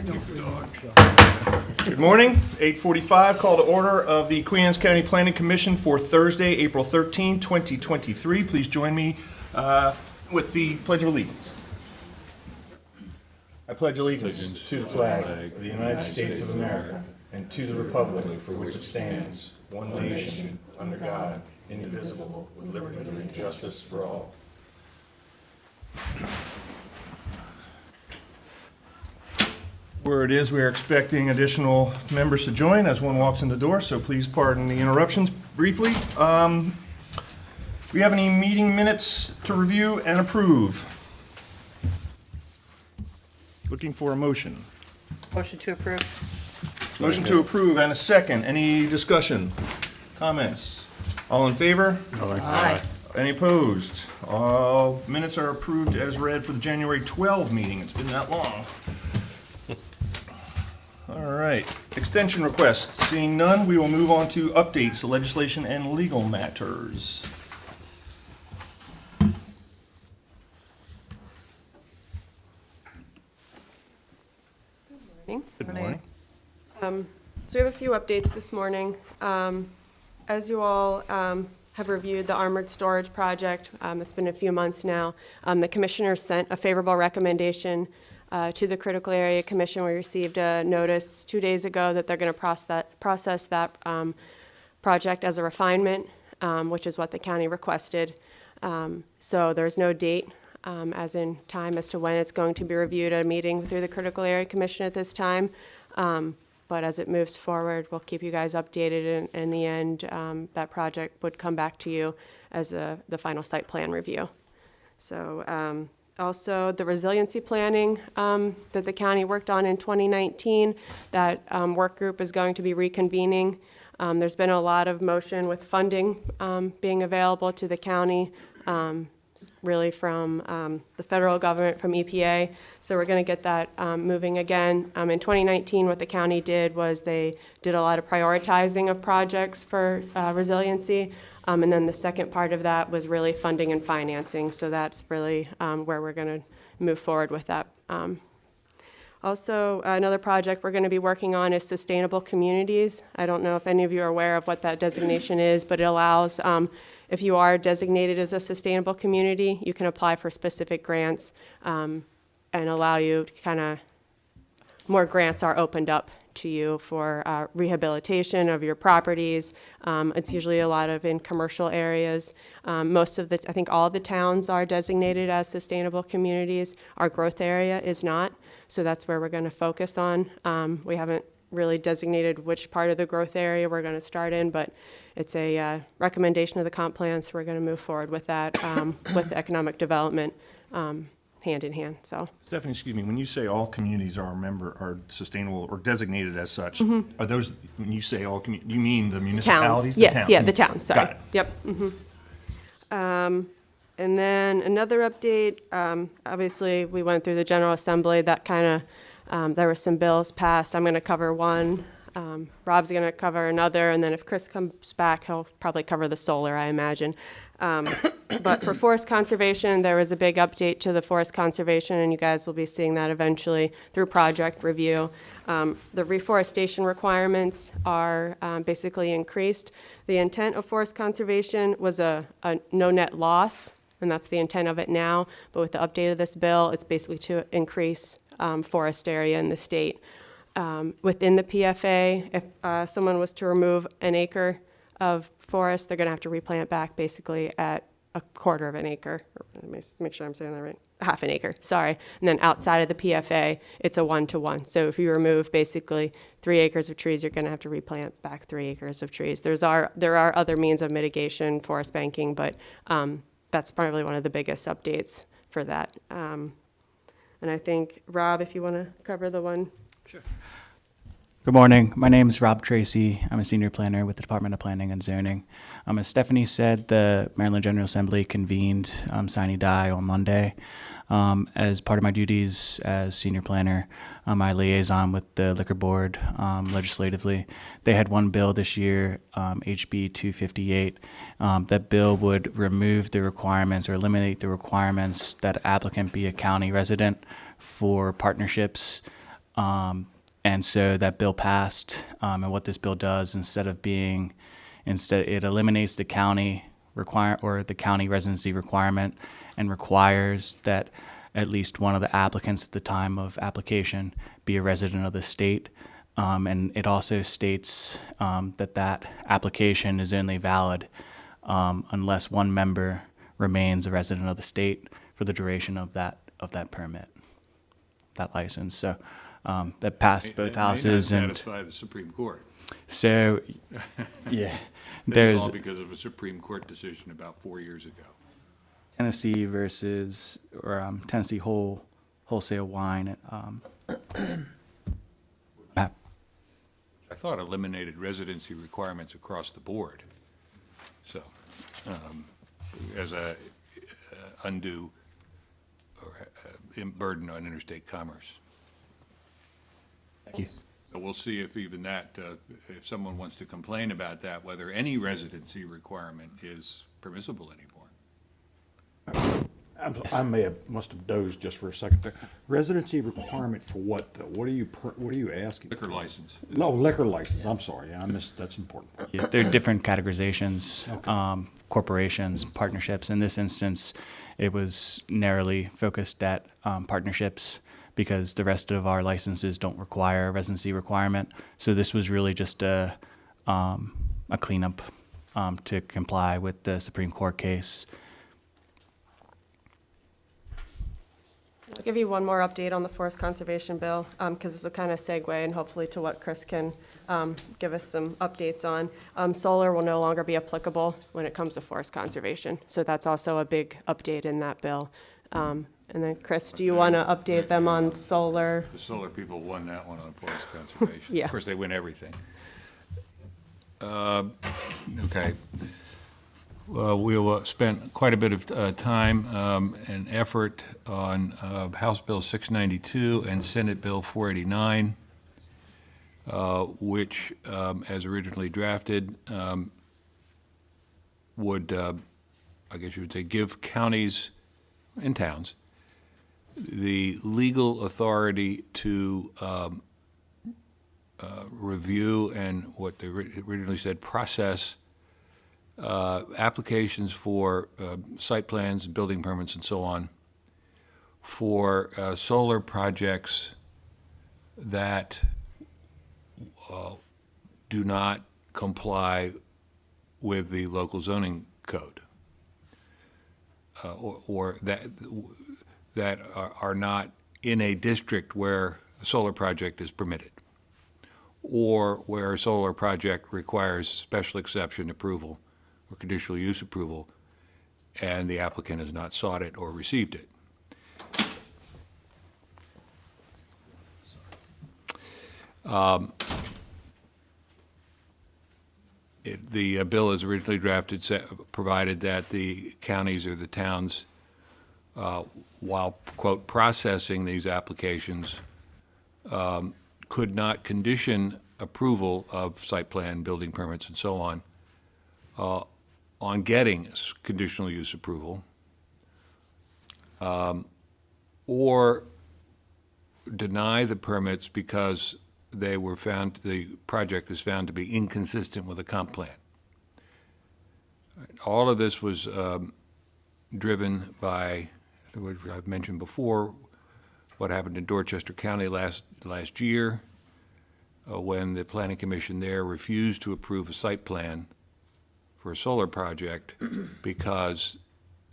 Good morning. 8:45. Call to order of the Queen County Planning Commission for Thursday, April 13, 2023. Please join me with the Pledge of Allegiance. I pledge allegiance to the flag of the United States of America and to the republic for which it stands, one nation, under God, indivisible, with liberty and justice for all. Word is we are expecting additional members to join as one walks in the door, so please pardon the interruptions briefly. We have any meeting minutes to review and approve? Looking for a motion. Motion to approve. Motion to approve and a second. Any discussion? Comments? All in favor? Aye. Any opposed? All minutes are approved as read for the January 12 meeting. It's been that long. All right, extension requests. Seeing none, we will move on to updates, legislation, and legal matters. Good morning. So we have a few updates this morning. As you all have reviewed the armored storage project, it's been a few months now. The commissioner sent a favorable recommendation to the Critical Area Commission. We received a notice 2 days ago that they're going to process that project as a refinement, which is what the county requested. So there's no date as in time as to when it's going to be reviewed at a meeting through the Critical Area Commission at this time. But as it moves forward, we'll keep you guys updated. In the end, that project would come back to you as the final site plan review. So also the resiliency planning that the county worked on in 2019, that work group is going to be reconvening. There's been a lot of motion with funding being available to the county, really from the federal government, from EPA. So we're going to get that moving again. In 2019, what the county did was they did a lot of prioritizing of projects for resiliency. And then the second part of that was really funding and financing. So that's really where we're going to move forward with that. Also, another project we're going to be working on is sustainable communities. I don't know if any of you are aware of what that designation is, but it allows, if you are designated as a sustainable community, you can apply for specific grants and allow you to kind of, more grants are opened up to you for rehabilitation of your properties. It's usually a lot of in commercial areas. Most of the, I think all of the towns are designated as sustainable communities. Our growth area is not, so that's where we're going to focus on. We haven't really designated which part of the growth area we're going to start in, but it's a recommendation of the comp plan, so we're going to move forward with that with the economic development hand in hand. So, Stephanie, excuse me, when you say all communities are sustainable or designated as such, are those, when you say all communities, you mean the municipalities? towns, The yes, towns? yeah, the towns, sorry. Got it. Yep. And then another update, obviously we went through the General Assembly, that kind of, there were some bills passed. I'm going to cover one. Rob's going to cover another, and then if Chris comes back, he'll probably cover the solar, I imagine. But for forest conservation, there was a big update to the forest conservation, and you guys will be seeing that eventually through project review. The reforestation requirements are basically increased. The intent of forest conservation was a no net loss, and that's the intent of it now. But with the update of this bill, it's basically to increase forest area in the state. Within the PFA, if someone was to remove an acre of forest, they're going to have to replant back basically at a quarter of an acre. Let me make sure I'm saying that right. Half an acre, sorry. And then outside of the PFA, it's a 1-to-1. So if you remove basically 3 acres of trees, you're going to have to replant back 3 acres of trees. There are other means of mitigation, forest banking, but that's probably one of the biggest updates for that. And I think, Rob, if you want to cover the one. Sure. Good morning. My name is Rob Tracy. I'm a senior planner with the Department of Planning and Zoning. As Stephanie said, the Maryland General Assembly convened sine die on Monday. As part of my duties as senior planner, I liaison with the Liquor Board legislatively. They had one bill this year, HB 258. That bill would remove the requirements or eliminate the requirements that an applicant be a county resident for partnerships And so that bill passed. And what this bill does, it eliminates the county the county residency requirement and requires that at least one of the applicants at the time of application be a resident of the state. And it also states that application is only valid unless one member remains a resident of the state for the duration of that permit, that license. So that passed both houses. May not And satisfy the Supreme Court. so, yeah, This there's is all because of a Supreme Court decision about 4 years ago. Tennessee versus Tennessee wholesale wine. I thought eliminated residency requirements across the board. So, as a undue or burden on interstate commerce. Thank you. So we'll see if even that, if someone wants to complain about that, whether any residency requirement is permissible anymore. Must have dozed just for a second there. Residency requirement for what, though? What are you asking? Liquor license. No, liquor license, I'm sorry, yeah, I missed, that's important. Yeah, there are different categorizations, corporations, partnerships. In this instance, it was narrowly focused at partnerships because the rest of our licenses don't require a residency requirement. So this was really just a cleanup to comply with the Supreme Court case. I'll give you one more update on the forest conservation bill, because this will kind of segue and hopefully to what Chris can give us some updates on. Solar will no longer be applicable when it comes to forest conservation, so that's also a big update in that bill. And then, Chris, do you want to update them on solar? The solar people won that one on forest conservation. Yeah. Of course, they win everything. Okay. Well, we'll spend quite a bit of time and effort on House Bill 692 and Senate Bill 489, which, as originally drafted, would, I guess you would say, give counties and towns the legal authority to review and what they originally said, process applications for site plans, building permits, and so on for solar projects that do not comply with the local zoning code, or that are not in a district where a solar project is permitted, or where a solar project requires special exception approval or conditional use approval, and the applicant has not sought it or received it. The bill as originally drafted provided that the counties or the towns, while, quote, processing these applications, could not condition approval of site plan, building permits, and so on getting conditional use approval, or deny the permits because the project was found to be inconsistent with the comp plan. All of this was driven by, which I've mentioned before, what happened in Dorchester County last year, when the Planning Commission there refused to approve a site plan for a solar project because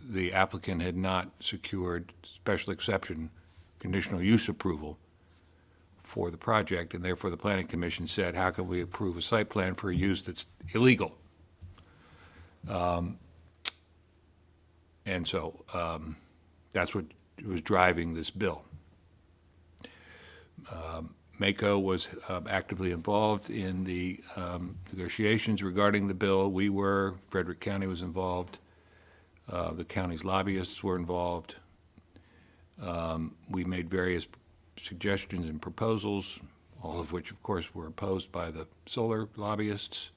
the applicant had not secured special exception conditional use approval for the project, and therefore the Planning Commission said, how can we approve a site plan for a use that's illegal? And so that's what was driving this bill. MACO was actively involved in the negotiations regarding the bill. We were, Frederick County was involved, the county's lobbyists were involved. We made various suggestions and proposals, all of which, of course, were opposed by the solar lobbyists.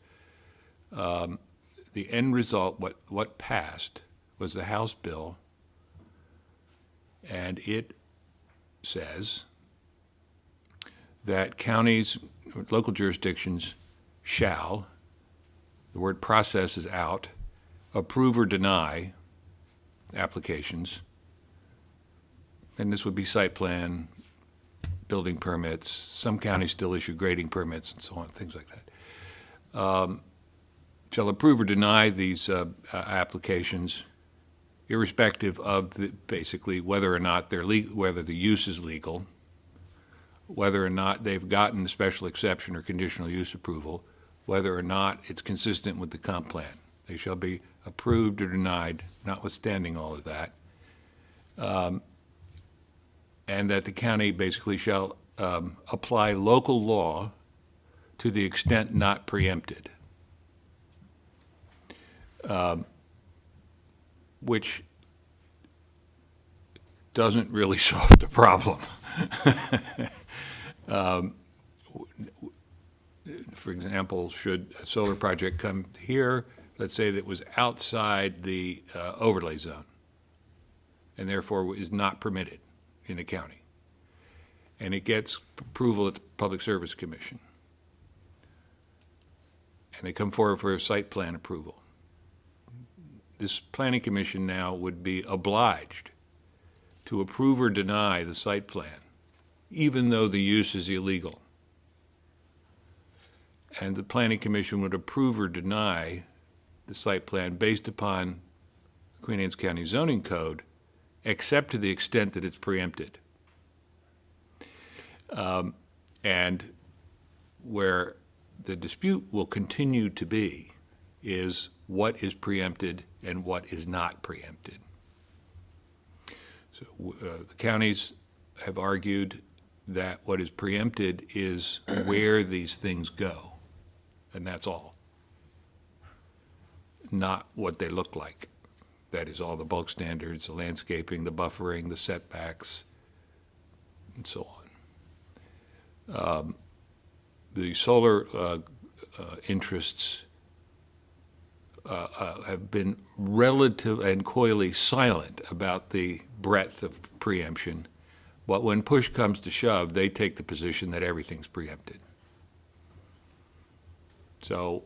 The end result, what passed, was the House bill, and it says that counties, local jurisdictions shall, the word process is out, approve or deny applications, and this would be site plan, building permits, some counties still issue grading permits and so on, things like that. Shall approve or deny these applications irrespective of basically whether or not whether the use is legal, whether or not they've gotten a special exception or conditional use approval, whether or not it's consistent with the comp plan. They shall be approved or denied, notwithstanding all of that. And that the county basically shall apply local law to the extent not preempted, which doesn't really solve the problem. For example, should a solar project come here, let's say that was outside the overlay zone, and therefore is not permitted in the county, and it gets approval at the Public Service Commission, and they come forward for a site plan approval. This Planning Commission now would be obliged to approve or deny the site plan, even though the use is illegal. And the Planning Commission would approve or deny the site plan based upon Queen Anne's County zoning code, except to the extent that it's preempted. And where the dispute will continue to be is what is preempted and what is not preempted. So the counties have argued that what is preempted is where these things go, and that's all, not what they look like. That is all the bulk standards, the landscaping, the buffering, the setbacks, and so on. The solar interests have been relative and coyly silent about the breadth of preemption, but when push comes to shove, they take the position that everything's preempted. So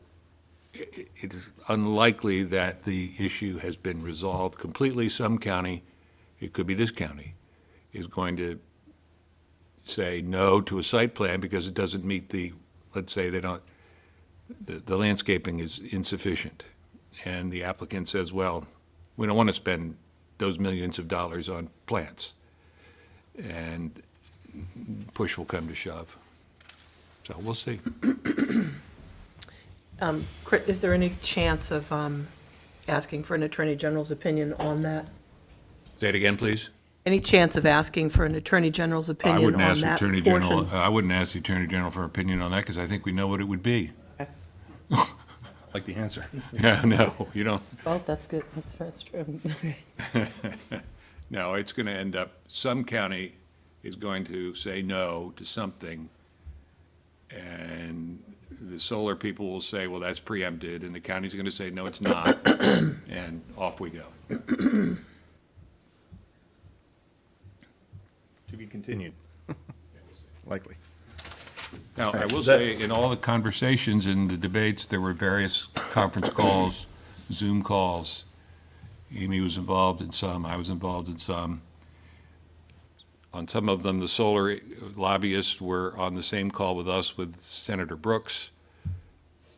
it is unlikely that the issue has been resolved completely. Some county, it could be this county, is going to say no to a site plan because it doesn't meet let's say they don't, the landscaping is insufficient. And the applicant says, well, we don't want to spend those millions of dollars on plants. And push will come to shove. So we'll see. Is there any chance of asking for an Attorney General's opinion on that? Say it again, please. Any chance of asking for an Attorney General's opinion on that portion? I wouldn't ask the Attorney General for an opinion on that because I think we know what it would be. Like the answer. Yeah, no, you don't. Oh, that's good. That's true. No, it's going to end up, some county is going to say no to something, and the solar people will say, well, that's preempted, and the county's going to say, no, it's not, and off we go. To be continued. Likely. Now, I will say, in all the conversations and the debates, there were various conference calls, Zoom calls. Amy was involved in some, I was involved in some. On some of them, the solar lobbyists were on the same call with us with Senator Brooks,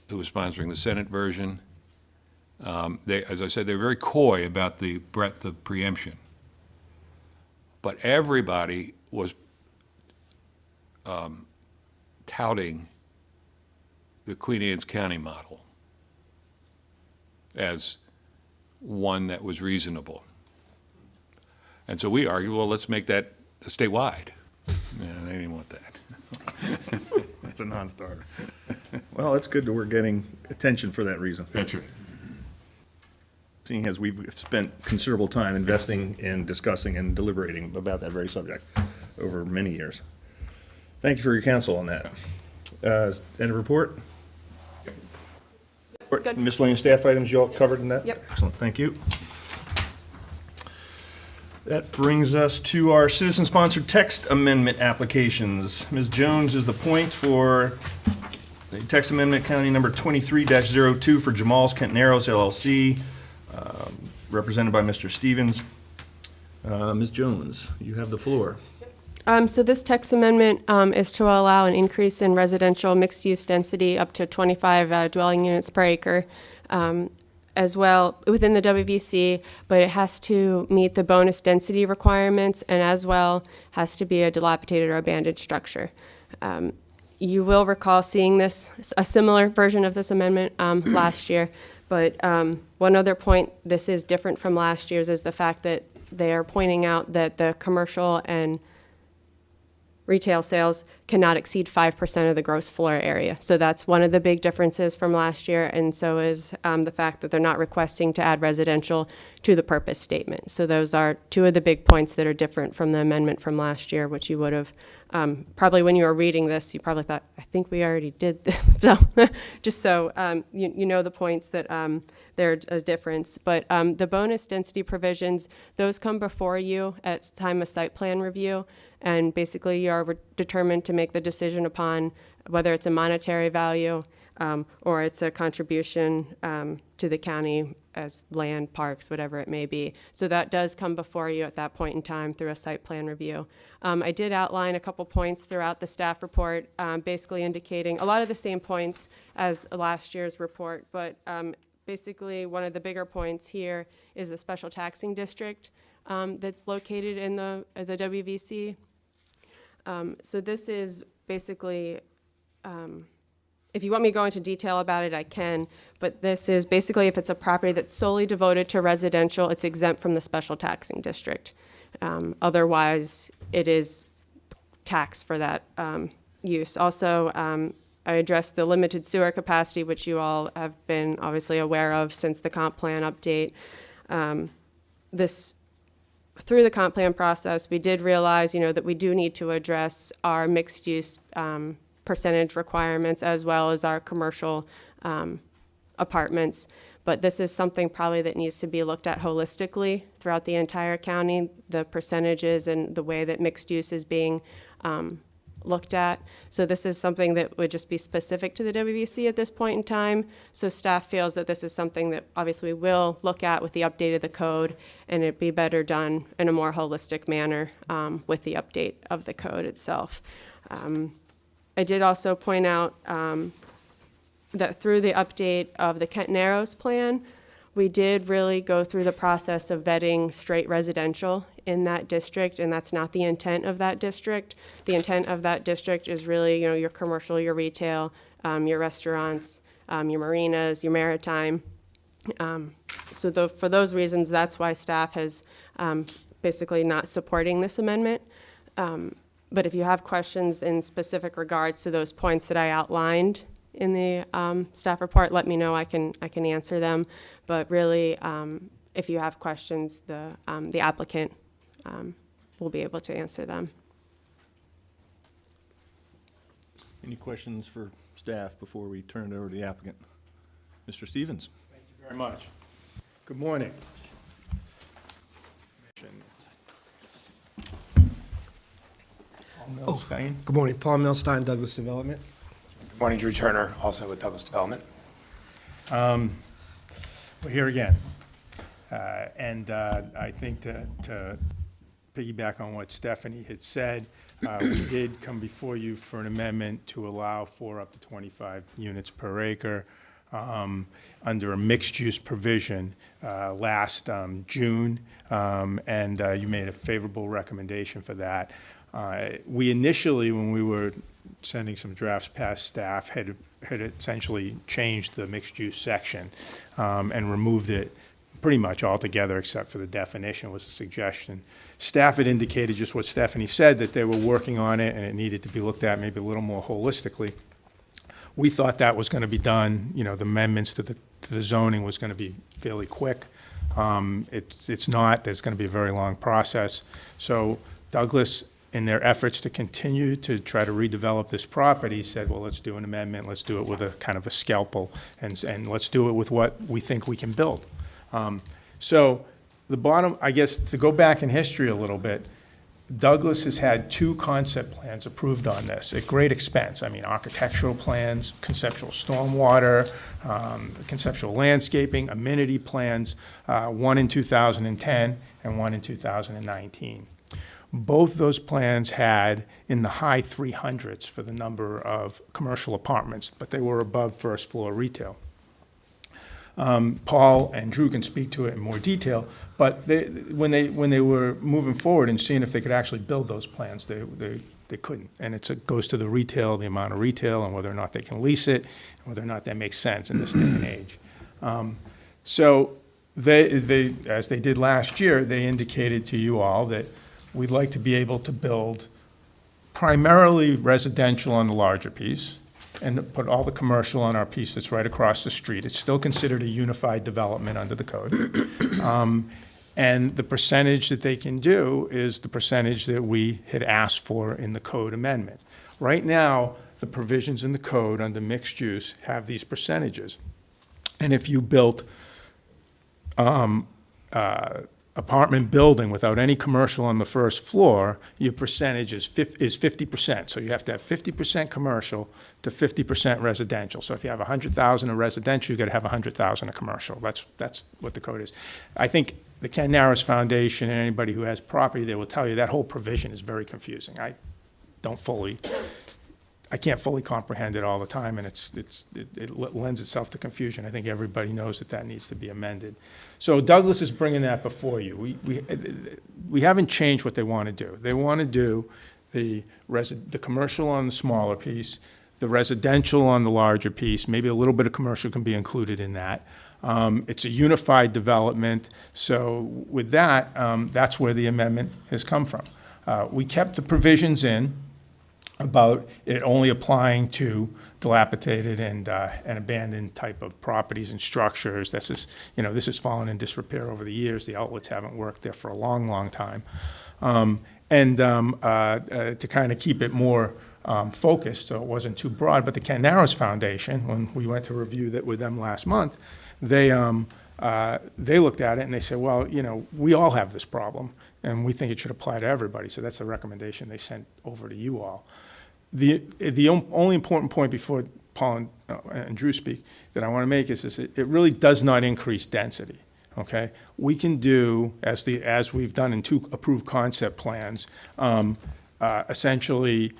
who was sponsoring the Senate version. As I said, they were very coy about the breadth of preemption. But everybody was touting the Queen Anne's County model as one that was reasonable. And so we argued, well, let's make that statewide. Yeah, they didn't want that. That's a non-starter. Well, it's good that we're getting attention for that reason. That's right. Seeing as we've spent considerable time investing in discussing and deliberating about that very subject over many years. Thank you for your counsel on that. End of report? Good. Miscellaneous staff items you all covered in that? Yep. Excellent, thank you. That brings us to our citizen-sponsored text amendment applications. Ms. Jones is the point for the text amendment county number 23-02 for Jamal's Kent Narrows LLC, represented by Mr. Stevens. Ms. Jones, you have the floor. So this text amendment is to allow an increase in residential mixed-use density up to 25 dwelling units per acre, as well within the WVC, but it has to meet the bonus density requirements and as well has to be a dilapidated or abandoned structure. You will recall seeing this, a similar version of this amendment last year, but one other point, this is different from last year's, is the fact that they are pointing out that the commercial and retail sales cannot exceed 5% of the gross floor area. So that's one of the big differences from last year, and so is the fact that they're not requesting to add residential to the purpose statement. So those are two of the big points that are different from the amendment from last year, which you would have, probably when you were reading this, you probably thought, I think we already did this. So just so you know the points that there's a difference. But the bonus density provisions, those come before you at time of site plan review. And basically, you are determined to make the decision upon whether it's a monetary value or it's a contribution to the county as land, parks, whatever it may be. So that does come before you at that point in time through a site plan review. I did outline a couple points throughout the staff report, basically indicating a lot of the same points as last year's report, but basically one of the bigger points here is the special taxing district that's located in the WVC. So this is basically, if you want me to go into detail about it, I can, but this is basically if it's a property that's solely devoted to residential, it's exempt from the special taxing district. Otherwise, it is taxed for that use. Also, I addressed the limited sewer capacity, which you all have been obviously aware of since the comp plan update. Through the comp plan process, we did realize, that we do need to address our mixed use percentage requirements as well as our commercial apartments. But this is something probably that needs to be looked at holistically throughout the entire county, the percentages and the way that mixed use is being looked at. So this is something that would just be specific to the WVC at this point in time. So staff feels that this is something that obviously we will look at with the update of the code, and it'd be better done in a more holistic manner with the update of the code itself. I did also point out that through the update of the Kent Narrows plan, we did really go through the process of vetting straight residential in that district, and that's not the intent of that district. The intent of that district is really, your commercial, your retail, your restaurants, your marinas, your maritime. So for those reasons, that's why staff has basically not supporting this amendment. But if you have questions in specific regards to those points that I outlined in the staff report, let me know. I can answer them. But really, if you have questions, the applicant will be able to answer them. Any questions for staff before we turn it over to the applicant? Mr. Stevens. Thank you very much. Good morning. Paul Milstein. Good morning, Paul Milstein, Douglas Development. Good morning, Drew Turner, also with Douglas Development. We're here again. And I think to piggyback on what Stephanie had said, we did come before you for an amendment to allow for up to 25 units per acre under a mixed-use provision last June, and you made a favorable recommendation for that. We initially, when we were sending some drafts past staff, had essentially changed the mixed-use section and removed it pretty much altogether except for the definition was a suggestion. Staff had indicated just what Stephanie said, that they were working on it and it needed to be looked at maybe a little more holistically. We thought that was going to be done, the amendments to the zoning was going to be fairly quick. It's not. There's going to be a very long process. So Douglas, in their efforts to continue to try to redevelop this property, said, well, let's do an amendment. Let's do it with a kind of a scalpel, and let's do it with what we think we can build. So the bottom, I guess, to go back in history a little bit, Douglas has had 2 concept plans approved on this at great expense. I mean, architectural plans, conceptual stormwater, conceptual landscaping, amenity plans, one in 2010 and one in 2019. Both those plans had in the high 300s for the number of commercial apartments, but they were above first floor retail. Paul and Drew can speak to it in more detail, but when they were moving forward and seeing if they could actually build those plans, they couldn't. And it goes to the retail, the amount of retail, and whether or not they can lease it, and whether or not that makes sense in this day and age. So they, as they did last year, they indicated to you all that we'd like to be able to build primarily residential on the larger piece, and put all the commercial on our piece that's right across the street. It's still considered a unified development under the code. And the percentage that they can do is the percentage that we had asked for in the code amendment. Right now, the provisions in the code under mixed use have these percentages. And if you built apartment building without any commercial on the first floor, your percentage is 50%. So you have to have 50% commercial to 50% residential. So if you have 100,000 of residential, you got to have 100,000 of commercial. That's what the code is. I think the Ken Narrows Foundation and anybody who has property, they will tell you that whole provision is very confusing. I can't fully comprehend it all the time, and it lends itself to confusion. I think everybody knows that needs to be amended. So Douglas is bringing that before you. We haven't changed what they want to do. They want to do the commercial on the smaller piece, the residential on the larger piece, maybe a little bit of commercial can be included in that. It's a unified development, so with that, that's where the amendment has come from. We kept the provisions in about it only applying to dilapidated and abandoned type of properties and structures. This has fallen in disrepair over the years. The outlets haven't worked there for a long, long time. To kind of keep it more focused, so it wasn't too broad, but the Ken Narrows Foundation, when we went to review that with them last month, they looked at it and they said, well, we all have this problem, and we think it should apply to everybody. So that's the recommendation they sent over to you all. The only important point before Paul and Drew speak that I want to make is it really does not increase density. Okay, we can do as we've done in 2 approved concept plans, essentially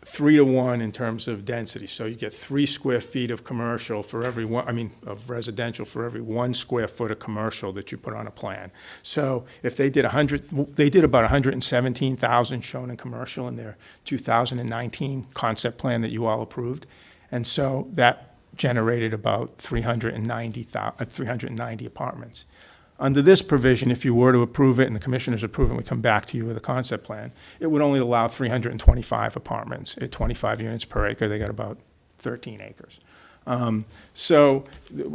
3 to 1 in terms of density. So you get 3 square feet of commercial for every of residential for every 1 square foot of commercial that you put on a plan. So if they did they did about 117,000 shown in commercial in their 2019 concept plan that you all approved. And so that generated about 390 apartments. Under this provision, if you were to approve it and the commissioners approve it and we come back to you with a concept plan, it would only allow 325 apartments at 25 units per acre. They got about 13 acres. So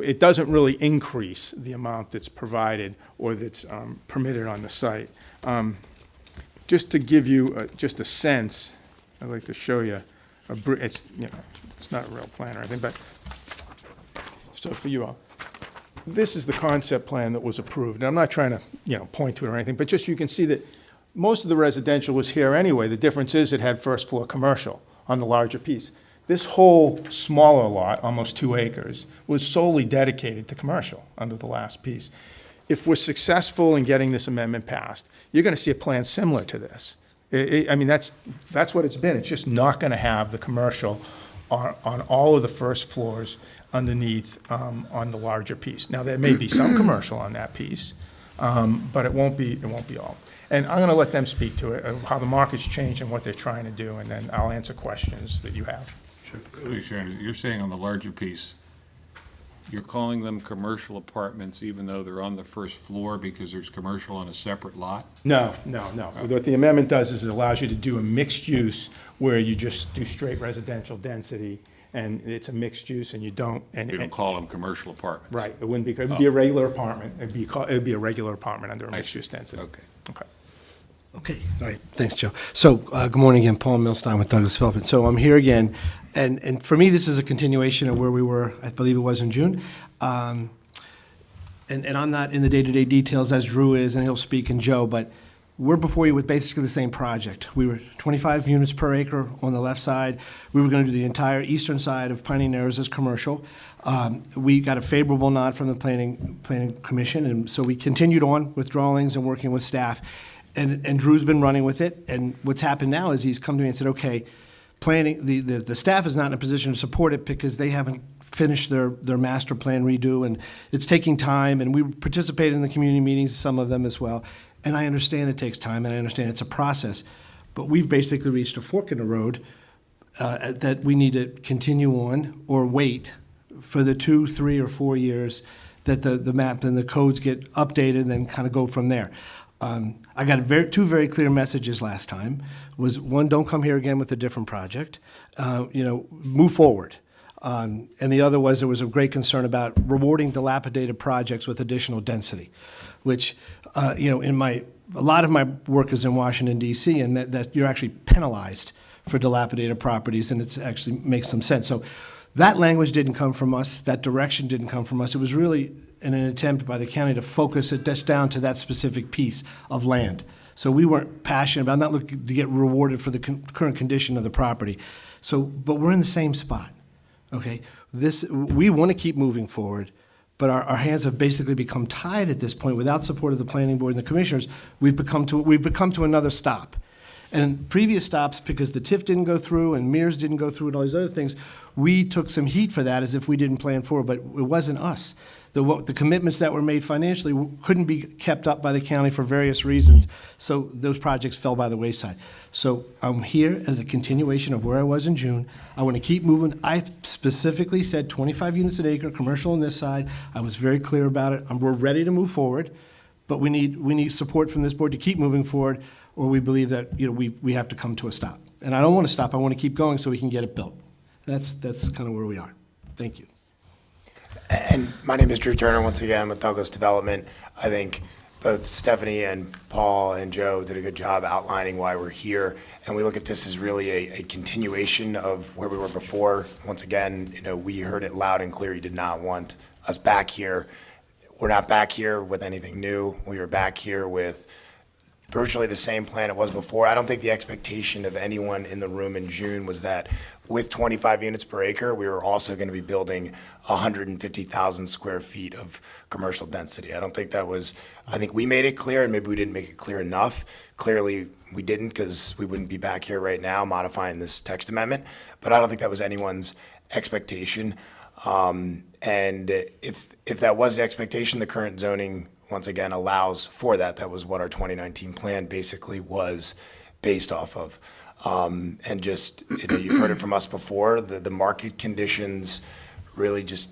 it doesn't really increase the amount that's provided or that's permitted on the site. Just to give you just a sense, I'd like to show you. It's not a real plan or anything, but so for you all. This is the concept plan that was approved. And I'm not trying to, point to it or anything, but just you can see that most of the residential was here anyway. The difference is it had first floor commercial on the larger piece. This whole smaller lot, almost 2 acres, was solely dedicated to commercial under the last piece. If we're successful in getting this amendment passed, you're going to see a plan similar to this. That's what it's been. It's just not going to have the commercial on all of the first floors underneath on the larger piece. Now, there may be some commercial on that piece, but it won't be all. And I'm going to let them speak to it, how the market's changed and what they're trying to do, and then I'll answer questions that you have. Sharon, you're saying on the larger piece, you're calling them commercial apartments even though they're on the first floor because there's commercial on a separate lot? No. What the amendment does is it allows you to do a mixed use where you just do straight residential density, and it's a mixed use, and you don't. You don't call them commercial apartments? Right. It wouldn't be. It'd be a regular apartment. It'd be a regular apartment under a mixed use density. Okay. Okay, all right, thanks, Joe. So, good morning again, Paul Milstein with Douglas Development. So I'm here again, and for me, this is a continuation of where we were, I believe it was in June. and I'm not in the day-to-day details as Drew is, and he'll speak, and Joe, but we're before you with basically the same project. We were 25 units per acre on the left side. We were going to do the entire eastern side of Piney Narrows as commercial. We got a favorable nod from the planning commission, and so we continued on with drawings and working with staff. And Drew's been running with it, and what's happened now is he's come to me and said, okay, planning, the staff is not in a position to support it because they haven't finished their master plan redo, and it's taking time, and we participated in the community meetings, some of them as well. And I understand it takes time, and I understand it's a process, but we've basically reached a fork in the road that we need to continue on or wait for the 2, 3, or 4 years that the map and the codes get updated and then kind of go from there. I got two very clear messages last time. Was one, don't come here again with a different project. Move forward. And the other was there was a great concern about rewarding dilapidated projects with additional density, which, a lot of my work is in Washington, D.C., and that you're actually penalized for dilapidated properties, and it actually makes some sense. So that language didn't come from us. That direction didn't come from us. It was really in an attempt by the county to focus it just down to that specific piece of land. So we weren't passionate about, not looking to get rewarded for the current condition of the property. So, but we're in the same spot, okay? We want to keep moving forward, but our hands have basically become tied at this point. Without support of the planning board and the commissioners, we've become to another stop. And previous stops, because the TIF didn't go through and MERS didn't go through and all these other things, we took some heat for that as if we didn't plan forward, but it wasn't us. The commitments that were made financially couldn't be kept up by the county for various reasons, so those projects fell by the wayside. So I'm here as a continuation of where I was in June. I want to keep moving. I specifically said 25 units an acre, commercial on this side. I was very clear about it. We're ready to move forward, but we need support from this board to keep moving forward, or we believe that we have to come to a stop. And I don't want to stop. I want to keep going so we can get it built. That's kind of where we are. Thank you. And my name is Drew Turner, once again, with Douglas Development. I think both Stephanie and Paul and Joe did a good job outlining why we're here. And we look at this as really a continuation of where we were before. Once again, we heard it loud and clear. You did not want us back here. We're not back here with anything new. We are back here with virtually the same plan it was before. I don't think the expectation of anyone in the room in June was that with 25 units per acre, we were also going to be building 150,000 square feet of commercial density. I don't think that was, I think we made it clear, and maybe we didn't make it clear enough. Clearly, we didn't, because we wouldn't be back here right now modifying this text amendment. But I don't think that was anyone's expectation. And if that was the expectation, the current zoning, once again, allows for that. That was what our 2019 plan basically was based off of. And just, you've heard it from us before, the market conditions really just,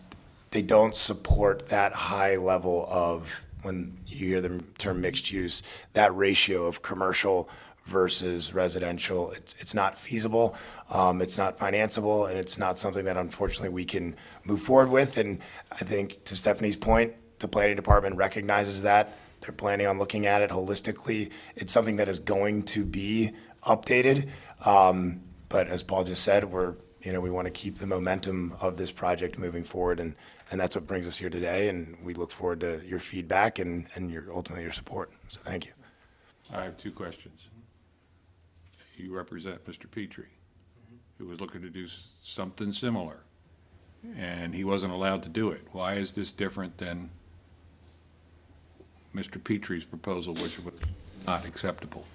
they don't support that high level of, when you hear the term mixed use, that ratio of commercial versus residential. It's not feasible, it's not financeable, and it's not something that unfortunately we can move forward with. And I think, to Stephanie's point, the planning department recognizes that. They're planning on looking at it holistically. It's something that is going to be updated. But as Paul just said, we want to keep the momentum of this project moving forward, and that's what brings us here today. And we look forward to your feedback and ultimately your support. So thank you. I have two questions. You represent Mr. Petrie, who was looking to do something similar, and he wasn't allowed to do it. Why is this different than Mr. Petrie's proposal, which was not acceptable?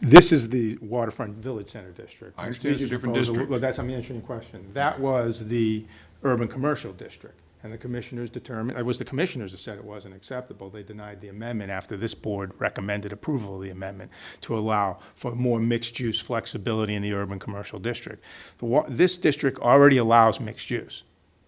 This is the Waterfront Village Center District. I understand it's a different district. Well, I'm answering your question. That was the urban commercial district, and the commissioners determined, it was the commissioners that said it wasn't acceptable. They denied the amendment after this board recommended approval of the amendment to allow for more mixed-use flexibility in the urban commercial district. This district already allows mixed use.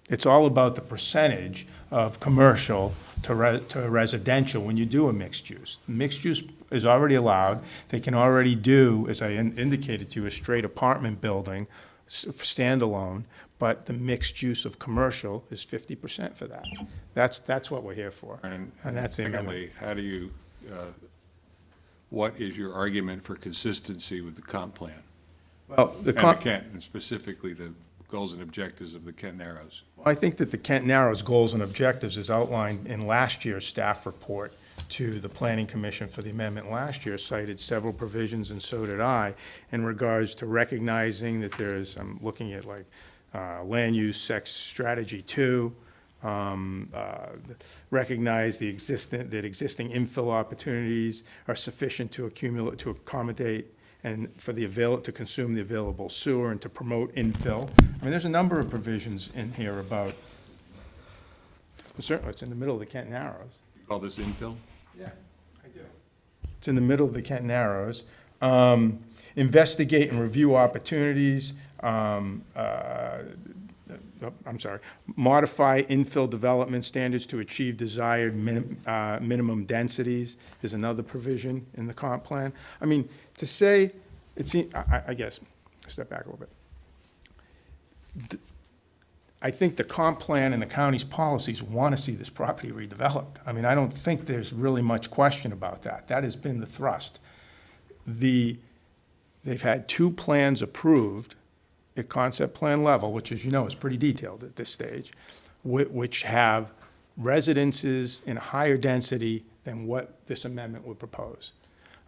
It's all about the percentage of commercial to residential when you do a mixed use. Mixed use is already allowed. They can already do, as I indicated to you, a straight apartment building, standalone, but the mixed use of commercial is 50% for that. That's what we're here for, and that's the amendment. Secondly, how do you, what is your argument for consistency with the comp plan? Well, And specifically the goals and objectives of the Kent Narrows? I think that the Kent Narrows goals and objectives is outlined in last year's staff report to the Planning Commission for the amendment last year, cited several provisions, and so did I, in regards to recognizing that there's, I'm looking at like land use sex strategy 2, recognize that existing infill opportunities are sufficient to accommodate and for to consume the available sewer and to promote infill. I mean, there's a number of provisions in here about, well, certainly it's in the middle of the Kent Narrows. You call this infill? Yeah, I do. It's in the middle of the Kent Narrows. Investigate and review opportunities. Modify infill development standards to achieve desired minimum densities is another provision in the comp plan. I mean, to say, I guess, step back a little bit. I think the comp plan and the county's policies want to see this property redeveloped. I mean, I don't think there's really much question about that. That has been the thrust. They've had 2 plans approved at concept plan level, which, as you know, is pretty detailed at this stage, which have residences in a higher density than what this amendment would propose.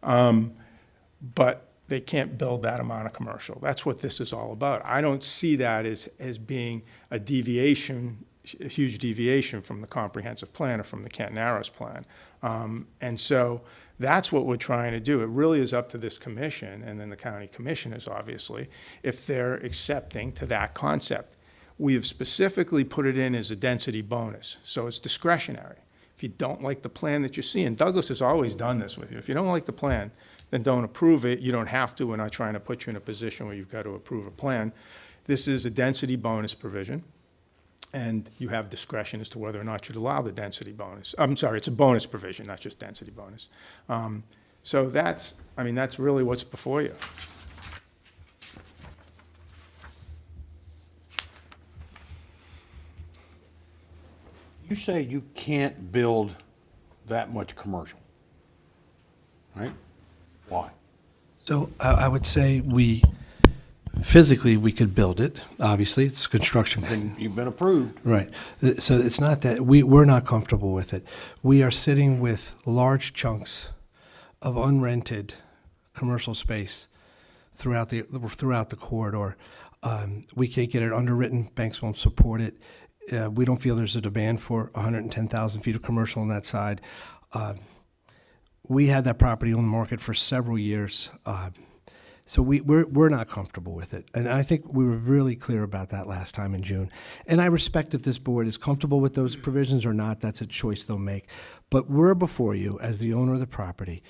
But they can't build that amount of commercial. That's what this is all about. I don't see that as being a deviation, a huge deviation from the comprehensive plan or from the Kent Narrows plan. And so that's what we're trying to do. It really is up to this commission, and then the county commissioners, obviously, if they're accepting to that concept. We have specifically put it in as a density bonus, so it's discretionary. If you don't like the plan that you see, and Douglas has always done this with you, if you don't like the plan, then don't approve it. You don't have to. We're not trying to put you in a position where you've got to approve a plan. This is a density bonus provision, and you have discretion as to whether or not you'd allow the density bonus. I'm sorry, it's a bonus provision, not just density bonus. So that's really what's before you. You say you can't build that much commercial, right? Why? So I would say physically, we could build it. Obviously, it's construction. And you've been approved. Right. So it's not that we're not comfortable with it. We are sitting with large chunks of unrented commercial space throughout the corridor. We can't get it underwritten. Banks won't support it. We don't feel there's a demand for 110,000 feet of commercial on that side. We had that property on the market for several years. So we're not comfortable with it. And I think we were really clear about that last time in June. And I respect if this board is comfortable with those provisions or not. That's a choice they'll make. But we're before you as the owner of the property,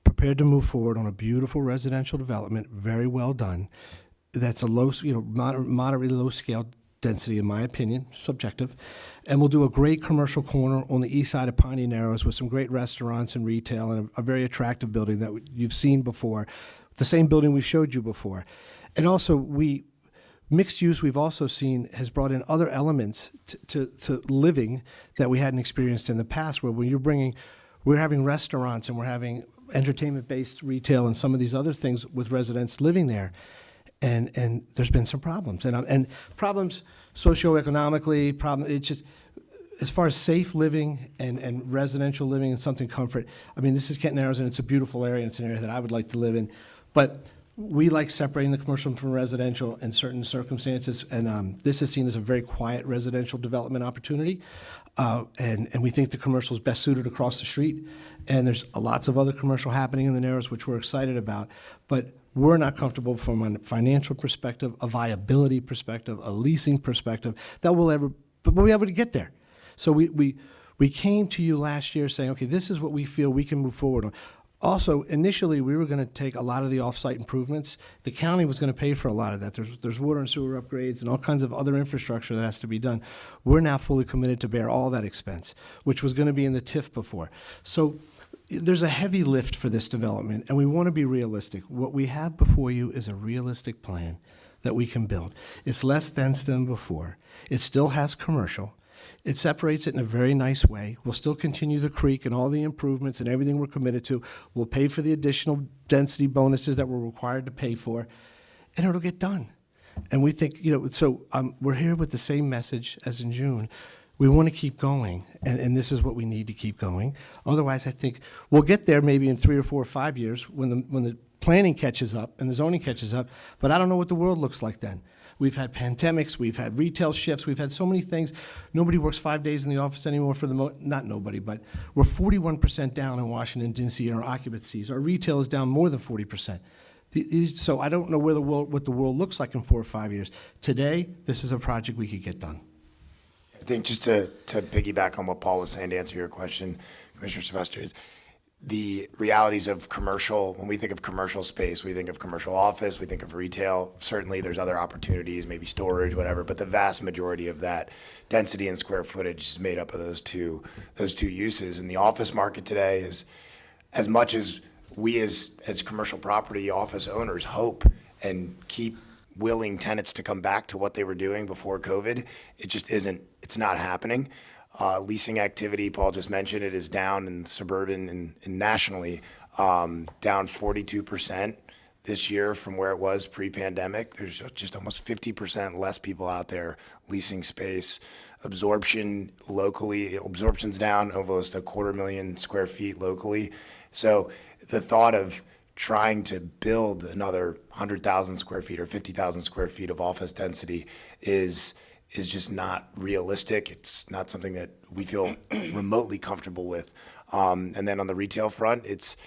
prepared to move forward on a beautiful residential development, very well done. That's a low, moderately low scale density, in my opinion, subjective. And we'll do a great commercial corner on the east side of Piney Narrows with some great restaurants and retail and a very attractive building that you've seen before. The same building we showed you before. And also, mixed use we've also seen has brought in other elements to living that we hadn't experienced in the past, where we're having restaurants and we're having entertainment-based retail and some of these other things with residents living there. And there's been some problems. And problems socioeconomically, it's just, as far as safe living and residential living and something comfort, I mean, this is Kent Narrows, and it's a beautiful area, and it's an area that I would like to live in. But we like separating the commercial from residential in certain circumstances, and this is seen as a very quiet residential development opportunity. And we think the commercial is best suited across the street. And there's lots of other commercial happening in the Narrows, which we're excited about. But we're not comfortable from a financial perspective, a viability perspective, a leasing perspective, that we'll be able to get there. So we came to you last year saying, okay, this is what we feel we can move forward on. Also, initially, we were going to take a lot of the off-site improvements. The county was going to pay for a lot of that. There's water and sewer upgrades and all kinds of other infrastructure that has to be done. We're now fully committed to bear all that expense, which was going to be in the TIF before. So there's a heavy lift for this development, and we want to be realistic. What we have before you is a realistic plan that we can build. It's less dense than before. It still has commercial. It separates it in a very nice way. We'll still continue the creek and all the improvements and everything we're committed to. We'll pay for the additional density bonuses that we're required to pay for, and it'll get done. And we think, so we're here with the same message as in June. We want to keep going, and this is what we need to keep going. Otherwise, I think we'll get there maybe in 3 or 4 or 5 years when the planning catches up and the zoning catches up, but I don't know what the world looks like then. We've had pandemics, we've had retail shifts, we've had so many things. Nobody works 5 days in the office anymore for not nobody, but we're 41% down in Washington, D.C. in our occupancies. Our retail is down more than 40%. So I don't know what the world looks like in 4 or 5 years. Today, this is a project we could get done. I think just to piggyback on what Paul was saying to answer your question, Commissioner Sylvester, is the realities of commercial. When we think of commercial space, we think of commercial office, we think of retail. Certainly there's other opportunities, maybe storage, whatever, but the vast majority of that density and square footage is made up of those two uses. And the office market today is, as much as we as commercial property office owners hope and keep willing tenants to come back to what they were doing before COVID, it just isn't, it's not happening. Leasing activity, Paul just mentioned, it is down in suburban and nationally, down 42% this year from where it was pre-pandemic. There's just almost 50% less people out there leasing space. Absorption locally, absorption's down almost 250,000 square feet locally. So the thought of trying to build another 100,000 square feet or 50,000 square feet of office density is just not realistic. It's not something that we feel remotely comfortable with. And then on the retail front, it's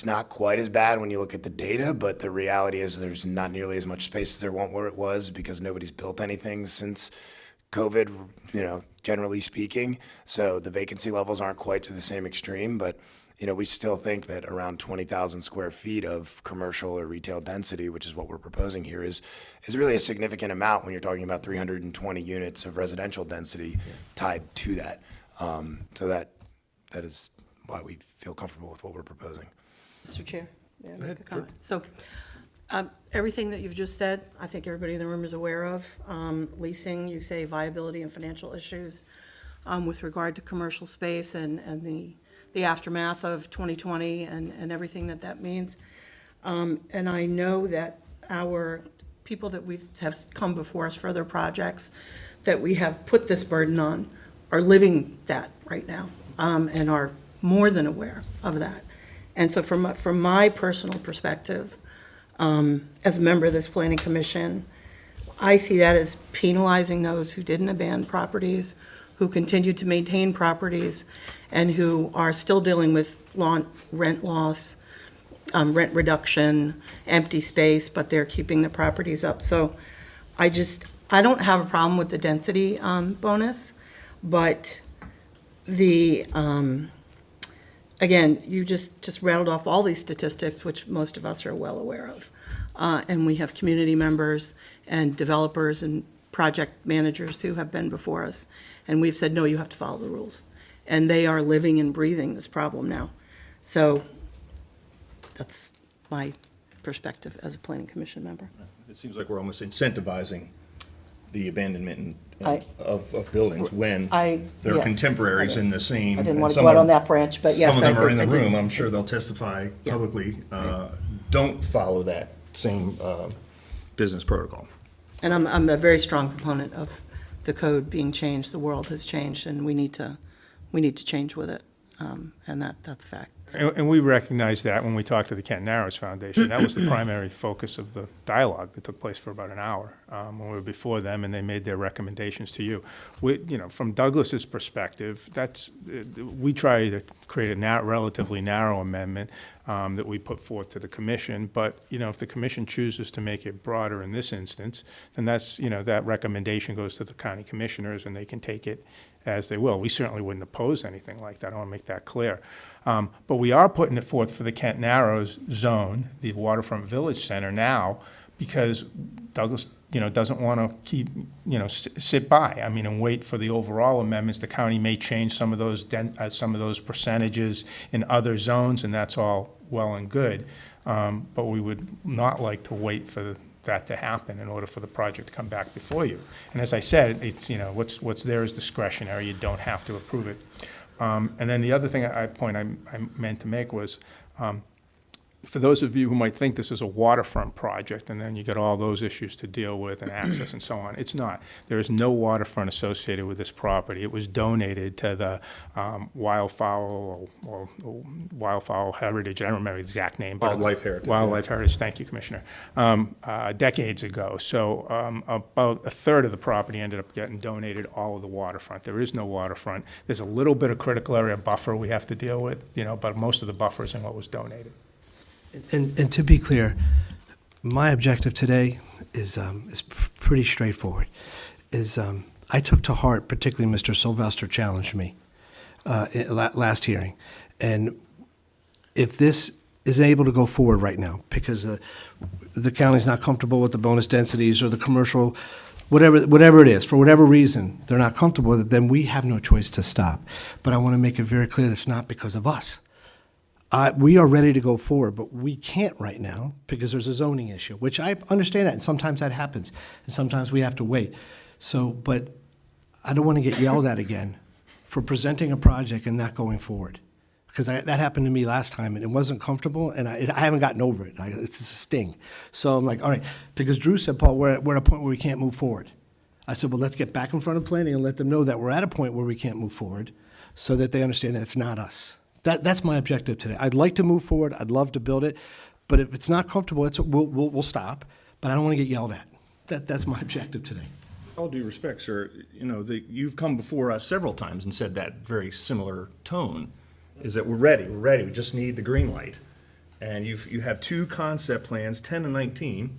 not quite as bad when you look at the data, but the reality is there's not nearly as much space as there where it was because nobody's built anything since COVID, generally speaking. So the vacancy levels aren't quite to the same extreme, but we still think that around 20,000 square feet of commercial or retail density, which is what we're proposing here, is really a significant amount when you're talking about 320 units of residential density tied to that. So that is why we feel comfortable with what we're proposing. Mr. Chair, may I make a comment? So everything that you've just said, I think everybody in the room is aware of. Leasing, you say viability and financial issues with regard to commercial space and the aftermath of 2020 and everything that means. And I know that our people that have come before us for other projects that we have put this burden on are living that right now and are more than aware of that. And so from my personal perspective, as a member of this planning commission, I see that as penalizing those who didn't abandon properties, who continue to maintain properties, and who are still dealing with rent loss, rent reduction, empty space, but they're keeping the properties up. So I don't have a problem with the density bonus, but again, you just rattled off all these statistics, which most of us are well aware of. And we have community members and developers and project managers who have been before us. And we've said, no, you have to follow the rules. And they are living and breathing this problem now. So that's my perspective as a planning commission member. It seems like we're almost incentivizing the abandonment I- of buildings when they're yes, contemporaries I in the same. I didn't want to some go out of- on that branch, but yes. Some of them are in the I did. room, I'm sure they'll testify Yeah. publicly, don't follow that same business protocol. And I'm a very strong proponent of the code being changed. The world has changed, and we need to change with it, and that's a fact. And we recognize that when we talked to the Kent Narrows Foundation. That was the primary focus of the dialogue that took place for about an hour when we were before them, and they made their recommendations to you. From Douglas's perspective, we try to create a relatively narrow amendment that we put forth to the commission. But if the commission chooses to make it broader in this instance, then that recommendation goes to the county commissioners, and they can take it as they will. We certainly wouldn't oppose anything like that. I want to make that clear. But we are putting it forth for the Kent Narrows zone, the Waterfront Village Center now, because Douglas, doesn't want to keep, sit by. And wait for the overall amendments. The county may change some of those percentages in other zones, and that's all well and good. But we would not like to wait for that to happen in order for the project to come back before you. And as I said, it's, what's there is discretionary. You don't have to approve it. And then the other thing I meant to make was for those of you who might think this is a waterfront project, and then you get all those issues to deal with and access and so on, it's not. There is no waterfront associated with this property. It was donated to the Wildfowl or Wildfowl Heritage, I don't remember the exact name. but- Wildlife Heritage, Wildlife Heritage, thank you, Commissioner, decades ago. So about a third of the property ended up getting donated, all of the waterfront. There is no waterfront. There's a little bit of critical area buffer we have to deal with, but most of the buffer is in what was donated. And to be clear, my objective today is pretty straightforward. I took to heart, particularly Mr. Sylvester challenged me last hearing, and if this is able to go forward right now because the county's not comfortable with the bonus densities or the commercial, whatever it is, for whatever reason, they're not comfortable with it, then we have no choice to stop. But I want to make it very clear that's not because of us. We are ready to go forward, but we can't right now because there's a zoning issue, which I understand that, and sometimes that happens, and sometimes we have to wait. So, but I don't want to get yelled at again for presenting a project and not going forward, because that happened to me last time, and it wasn't comfortable, and I haven't gotten over it. It's just a sting. So I'm like, all right, because Drew said, Paul, we're at a point where we can't move forward. I said, well, let's get back in front of planning and let them know that we're at a point where we can't move forward so that they understand that it's not us. That's my objective today. I'd like to move forward. I'd love to build it, but if it's not comfortable, we'll stop. But I don't want to get yelled at. That's my objective today. All due respect, sir, you've come before us several times and said that very similar tone, is that we're ready, we just need the green light. And you have two concept plans, 10 and 19.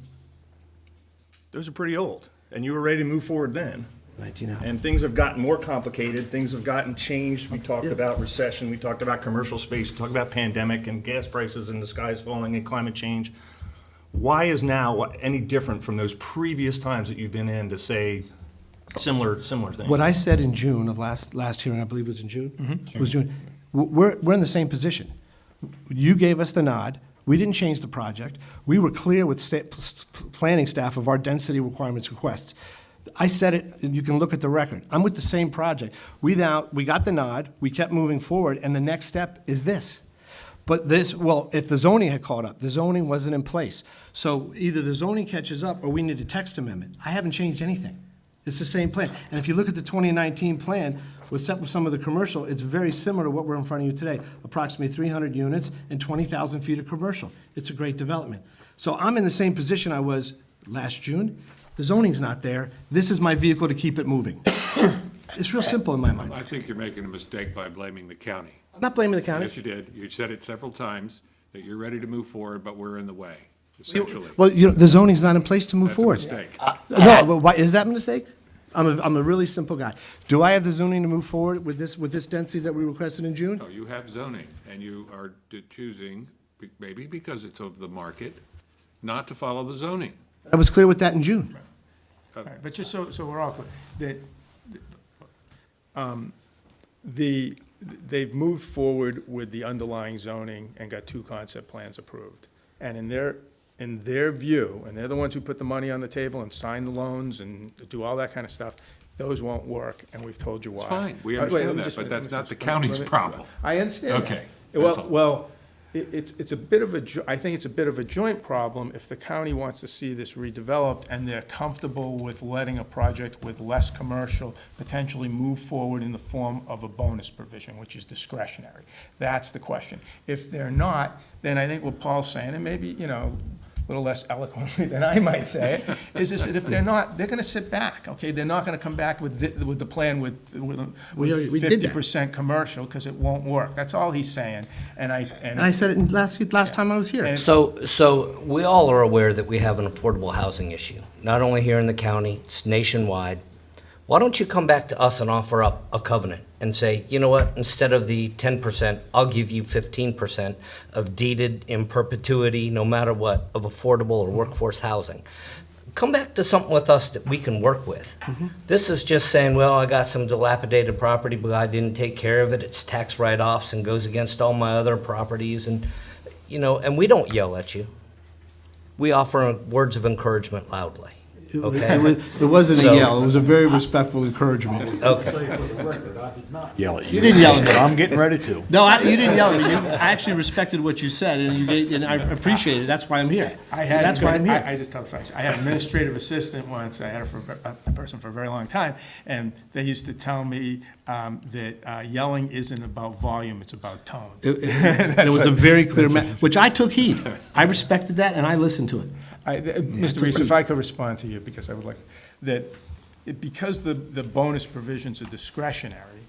Those are pretty old, and you were ready to move forward then. 19 out. And things have gotten more complicated, things have gotten changed. We talked about recession, we talked about commercial space, we talked about pandemic and gas prices and the skies falling and climate change. Why is now any different from those previous times that you've been in to say similar things? What I said in June of last hearing, I believe was in June? It was June. We're in the same position. You gave us the nod. We didn't change the project. We were clear with planning staff of our density requirements requests. I said it, and you can look at the record. I'm with the same project. We got the nod, we kept moving forward, and the next step is this. But if the zoning had caught up, the zoning wasn't in place. So either the zoning catches up or we need a text amendment. I haven't changed anything. It's the same plan. And if you look at the 2019 plan, with some of the commercial, it's very similar to what we're in front of you today. Approximately 300 units and 20,000 feet of commercial. It's a great development. So I'm in the same position I was last June. The zoning's not there. This is my vehicle to keep it moving. It's real simple in my mind. I think you're making a mistake by blaming the county. I'm not blaming the county. Yes, you did. You said it several times, that you're ready to move forward, but we're in the way, essentially. Well, the zoning's not in place to move That's a forward. mistake. No, but why, is that a mistake? I'm a really simple guy. Do I have the zoning to move forward with this density that we requested in June? No, you have zoning, and you are choosing, maybe because it's of the market, not to follow the zoning. I was clear with that in June. All right, but just so we're all clear, they've moved forward with the underlying zoning and got two concept plans approved. And in their view, and they're the ones who put the money on the table and sign the loans and do all that kind of stuff, those won't work, and we've told you why. It's fine, we Wait, let understand me that, just but finish, that's let me not just the finish. county's problem. I understand. Okay, that. that's all. Well, it's a bit of I think it's a bit of a joint problem if the county wants to see this redeveloped and they're comfortable with letting a project with less commercial potentially move forward in the form of a bonus provision, which is discretionary. That's the question. If they're not, then I think what Paul's saying, and maybe, a little less eloquently than I might say it, is that if they're not, they're going to sit back, okay? They're not going to come back with the plan with We did that. 50% commercial, because it won't work. That's all he's saying, and I said it last time I was here. And- So we all are aware that we have an affordable housing issue, not only here in the county, it's nationwide. Why don't you come back to us and offer up a covenant and say, you know what, instead of the 10%, I'll give you 15% of deeded in perpetuity, no matter what, of affordable or workforce housing. Come back to something with us that we can work with. This is just saying, well, I got some dilapidated property, but I didn't take care of it. It's tax write-offs and goes against all my other properties. And, and we don't yell at you. We offer words of encouragement loudly. okay? It wasn't a So- yell, it was a very respectful encouragement. Okay. Yell at you. You didn't yell at me. But I'm getting ready to. No, you didn't yell at me. I actually respected what you said, and I appreciate it. That's why I'm here. That's why I'm here. I just tell the facts. I had an administrative assistant once, I had her for a person for a very long time, and they used to tell me that yelling isn't about volume, it's about tone. It was a very clear message, which I took heed. I respected that, and I listened to it. Mr. Reese, if I could respond to you, because I would like, because the bonus provisions are discretionary,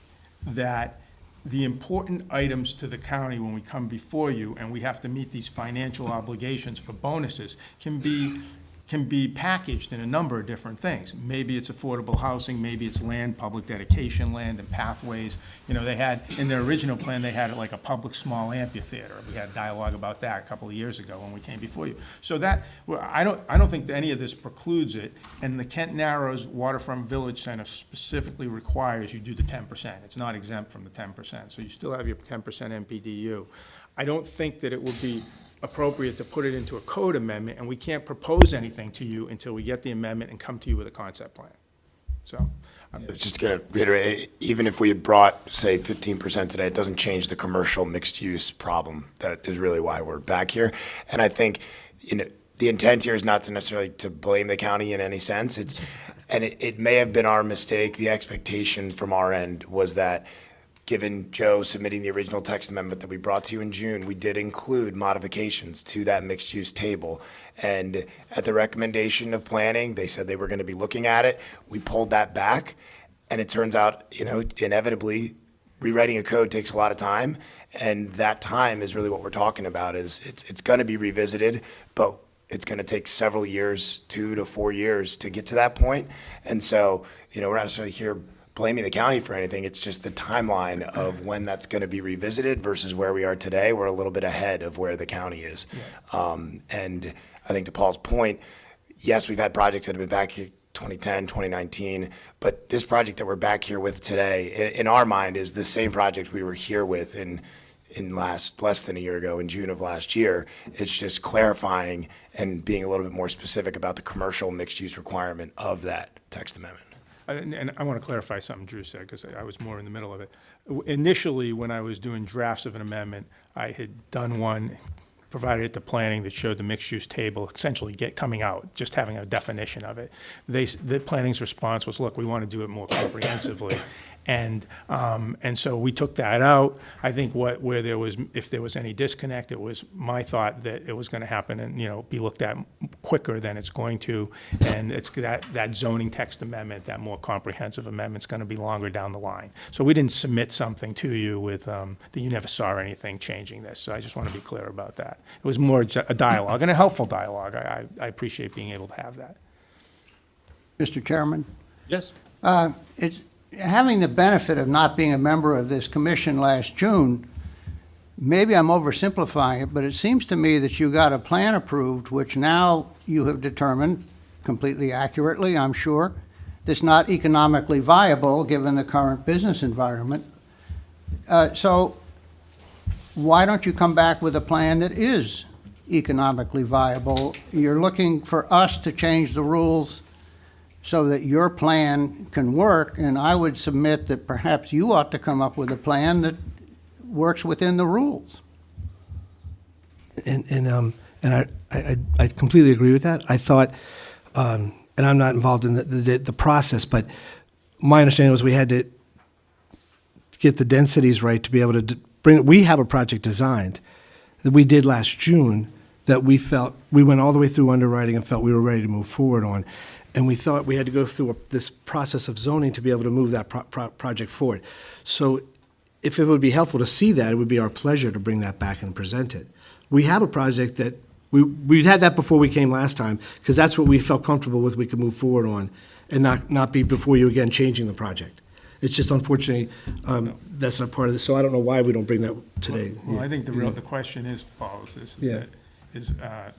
that the important items to the county when we come before you and we have to meet these financial obligations for bonuses can be packaged in a number of different things. Maybe it's affordable housing, maybe it's land, public dedication land and pathways. You know, they had, in their original plan, they had like a public small amphitheater. We had dialogue about that a couple of years ago when we came before you. So that, well, I don't think that any of this precludes it. And the Kent Narrows Waterfront Village Center specifically requires you do the 10%. It's not exempt from the 10%. So you still have your 10% MPDU. I don't think that it would be appropriate to put it into a code amendment, and we can't propose anything to you until we get the amendment and come to you with a concept plan. So, Just going to reiterate, even if we had brought, say, 15% today, it doesn't change the commercial mixed-use problem. That is really why we're back here. And I think, you know, the intent here is not to necessarily to blame the county in any sense. It may have been our mistake. The expectation from our end was that, given Joe submitting the original text amendment that we brought to you in June, we did include modifications to that mixed-use table. And at the recommendation of planning, they said they were going to be looking at it. We pulled that back, and it turns out, you know, inevitably, rewriting a code takes a lot of time, and that time is really what we're talking about. Is it's going to be revisited, but it's going to take several years, 2 to 4 years, to get to that point. And so, you know, we're not necessarily here blaming the county for anything. It's just the timeline of when that's going to be revisited versus where we are today. We're a little bit ahead of where the county is. And I think to Paul's point, yes, we've had projects that have been back here 2010, 2019, but this project that we're back here with today, in our mind, is the same project we were here with in less than a year ago, in June of last year. It's just clarifying and being a little bit more specific about the commercial mixed-use requirement of that text amendment. and I want to clarify something Drew said, because I was more in the middle of it. Initially, when I was doing drafts of an amendment, I had done one, provided it to planning, that showed the mixed-use table essentially coming out, just having a definition of it. The planning's response was, look, we want to do it more comprehensively. And so we took that out. I think if there was any disconnect, it was my thought that it was going to happen and, you know, be looked at quicker than it's going to. And it's that zoning text amendment, that more comprehensive amendment's going to be longer down the line. So we didn't submit something to you with, that you never saw anything changing this. So I just want to be clear about that. It was more a dialogue, and a helpful dialogue. I appreciate being able to have that. Mr. Chairman, Yes. it's having the benefit of not being a member of this commission last June. Maybe I'm oversimplifying it, but it seems to me that you got a plan approved, which now you have determined, completely accurately, I'm sure, that's not economically viable given the current business environment. So why don't you come back with a plan that is economically viable? You're looking for us to change the rules so that your plan can work, and I would submit that perhaps you ought to come up with a plan that works within the rules. And I completely agree with that. I thought, and I'm not involved in the process, but my understanding was we had to get the densities right to be able to bring. We have a project designed that we did last June that we felt we went all the way through underwriting and felt we were ready to move forward on. And we thought we had to go through this process of zoning to be able to move that project forward. So if it would be helpful to see that, it would be our pleasure to bring that back and present it. We have a project that, we had that before we came last time, because that's what we felt comfortable with, we could move forward on, and not be before you again changing the project. It's just unfortunately, that's not part of this, so I don't know why we don't bring that today. Well, I think the question is, Paul, is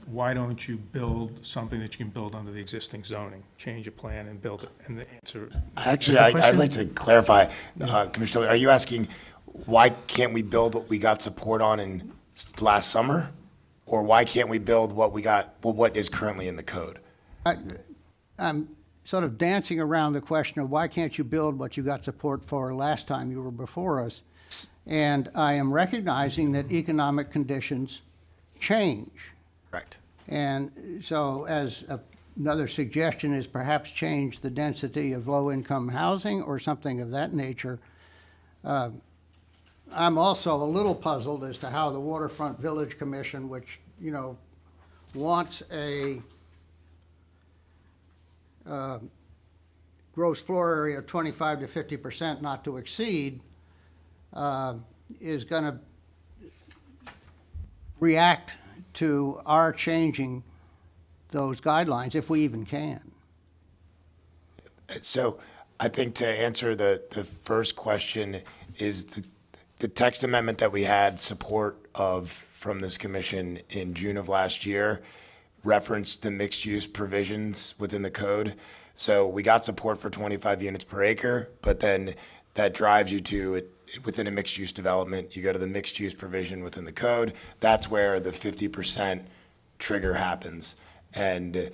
why don't you build something that you can build under the existing zoning? Change a plan and build it, and the answer. Actually, I'd like to clarify, Commissioner, are you asking why can't we build what we got support on in last summer? Or why can't we build what we got, what is currently in the code? I'm sort of dancing around the question of why can't you build what you got support for last time you were before us? And I am recognizing that economic conditions change. Correct. And so as another suggestion is perhaps change the density of low-income housing or something of that nature. I'm also a little puzzled as to how the Waterfront Village Commission, which, you know, wants a gross floor area of 25 to 50% not to exceed, is going to react to our changing those guidelines, if we even can. So I think to answer the first question is the text amendment that we had support of from this commission in June of last year referenced the mixed use provisions within the code. So we got support for 25 units per acre, but then that drives you to it within a mixed use development. You go to the mixed use provision within the code. That's where the 50% trigger happens. And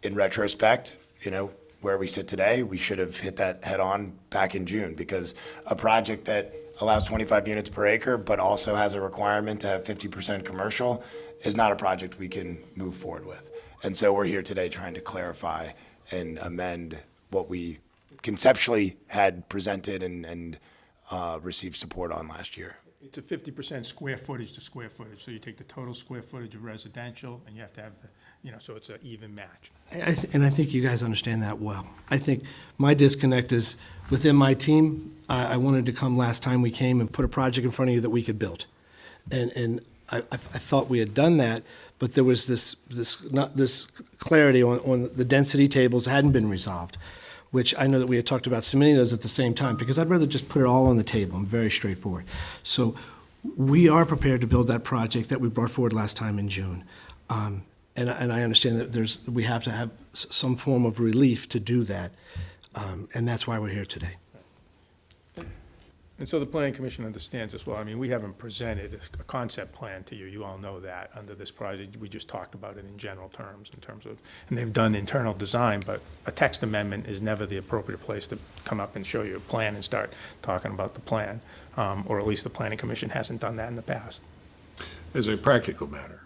in retrospect, you know, where we sit today, we should have hit that head on back in June, because a project that allows 25 units per acre but also has a requirement to have 50% commercial is not a project we can move forward with. And so we're here today trying to clarify and amend what we conceptually had presented and received support on last year. It's a 50% square footage to square footage, so you take the total square footage of residential, and you have to have, you know, so it's an even match. And I think you guys understand that well. I think my disconnect is within my team. I wanted to come last time we came and put a project in front of you that we could build. And I thought we had done that, but there was this clarity on the density tables hadn't been resolved, which I know that we had talked about submitting those at the same time, because I'd rather just put it all on the table. I'm very straightforward. So we are prepared to build that project that we brought forward last time in June. And I understand that we have to have some form of relief to do that, and that's why we're here today. And so the planning commission understands as well. I mean, we haven't presented a concept plan to you. You all know that under this project. We just talked about it in general terms, and they've done internal design, but a text amendment is never the appropriate place to come up and show you a plan and start talking about the plan, or at least the planning commission hasn't done that in the past. As a practical matter,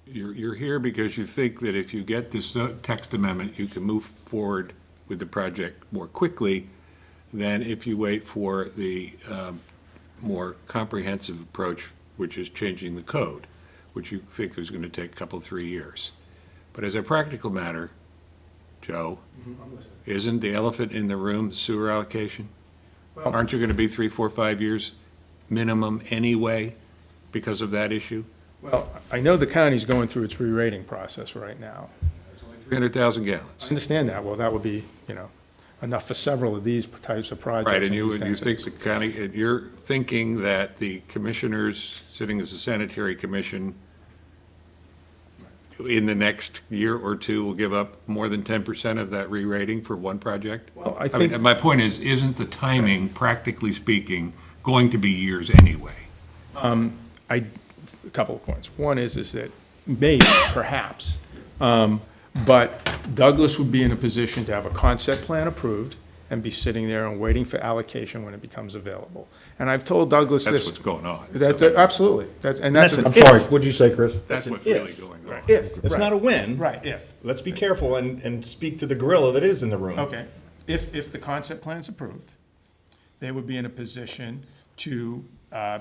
you're here because you think that if you get this text amendment, you can move forward with the project more quickly than if you wait for the more comprehensive approach, which is changing the code, which you think is going to take a couple, 3 years. But as a practical matter, Joe, isn't the elephant in the room sewer allocation? Well, Aren't you going to be 3, 4, 5 years minimum anyway because of that issue? well, I know the county's going through its re-rating process right now. 300,000 I gallons. understand that. Well, that would be, you know, enough for several of these types of projects. Right, and you these think densities. the county, and you're thinking that the commissioners sitting as a sanitary commission in the next year or two will give up more than 10% of that re-rating for one project? Well, I I think. mean, my point is, isn't the timing, practically speaking, going to be years anyway? A couple of points. One is that maybe, perhaps, but Douglas would be in a position to have a concept plan approved and be sitting there and waiting for allocation when it becomes available. And I've told Douglas That's this. what's going on. Absolutely. That's I'm an sorry, if. what'd you say, Chris? That's what's if. really going on. If. It's right. not a win. Right, if. Let's be careful and speak to the gorilla that is in the room. Okay. If the concept plan's approved, they would be in a position to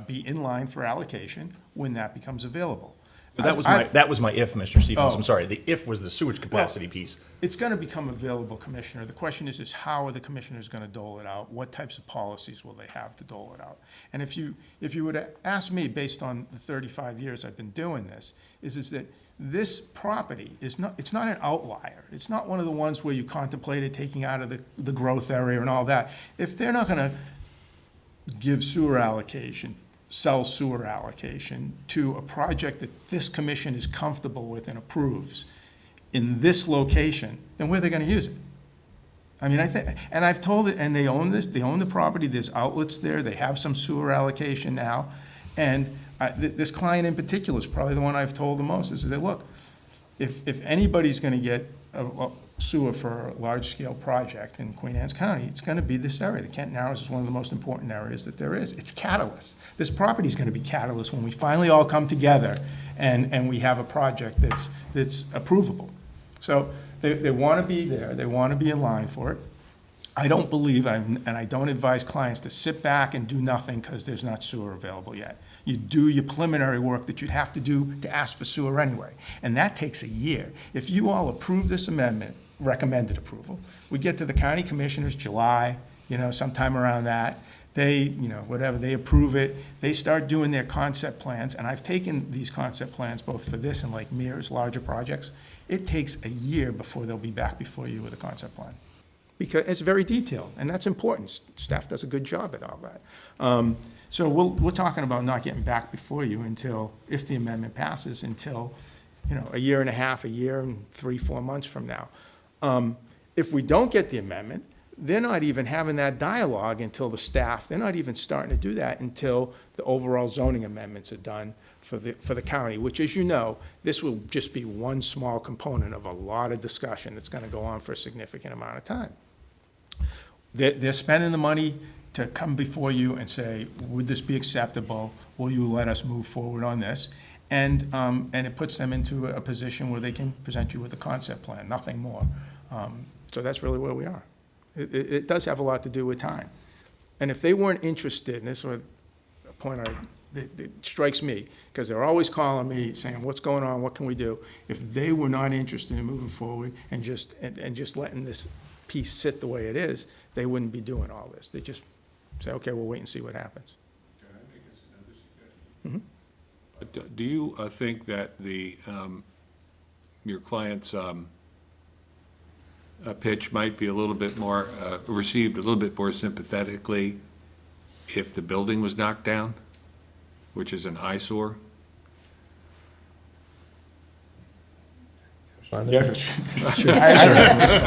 be in line for allocation when that becomes available. But that was my if, Mr. Stevens. I'm sorry. The if was the sewage capacity piece. It's going to become available, Commissioner. The question is how are the commissioners going to dole it out? What types of policies will they have to dole it out? And if you would ask me, based on the 35 years I've been doing this, is that this property it's not an outlier. It's not one of the ones where you contemplated taking out of the growth area and all that. If they're not going to give sewer allocation, sell sewer allocation to a project that this commission is comfortable with and approves in this location, then where are they going to use it? I mean, I think, and I've told it, and they own this, they own the property, there's outlets there, they have some sewer allocation now, and this client in particular is probably the one I've told the most, is that, look, if anybody's gonna get a sewer for a large-scale project in Queen Anne's County, it's gonna be this area. The Kent Narrows is one of the most important areas that there is. It's catalyst. This property's gonna be catalyst when we finally all come together and we have a project that's approvable. So they wanna be there, they wanna be in line for it. I don't believe, and I don't advise clients to sit back and do nothing because there's not sewer available yet. You do your preliminary work that you'd have to do to ask for sewer anyway, and that takes a year. If you all approve this amendment, recommended approval, we get to the county commissioners July, sometime around that, they, whatever, they approve it, they start doing their concept plans, and I've taken these concept plans both for this and like Mears, larger projects. It takes a year before they'll be back before you with a concept plan. Because it's very detailed, and that's important. Staff does a good job at all that. So we're talking about not getting back before you until, if the amendment passes, until, a year and a half, a year and 3-4 months from now. If we don't get the amendment, they're not even having that dialogue until the staff, they're not even starting to do that until the overall zoning amendments are done for the county, which, as you know, this will just be one small component of a lot of discussion that's gonna go on for a significant amount of time. They're spending the money to come before you and say, would this be acceptable? Will you let us move forward on this? And it puts them into a position where they can present you with a concept plan, nothing more. So that's really where we are. It does have a lot to do with time. And if they weren't interested, and this is a point that strikes me, because they're always calling me saying, what's going on, what can we do? If they were not interested in moving forward and just letting this piece sit the way it is, they wouldn't be doing all this. They just say, okay, we'll wait and see what happens. Do you think that your client's pitch might be a little bit more, received a little bit more sympathetically if the building was knocked down, which is an eyesore?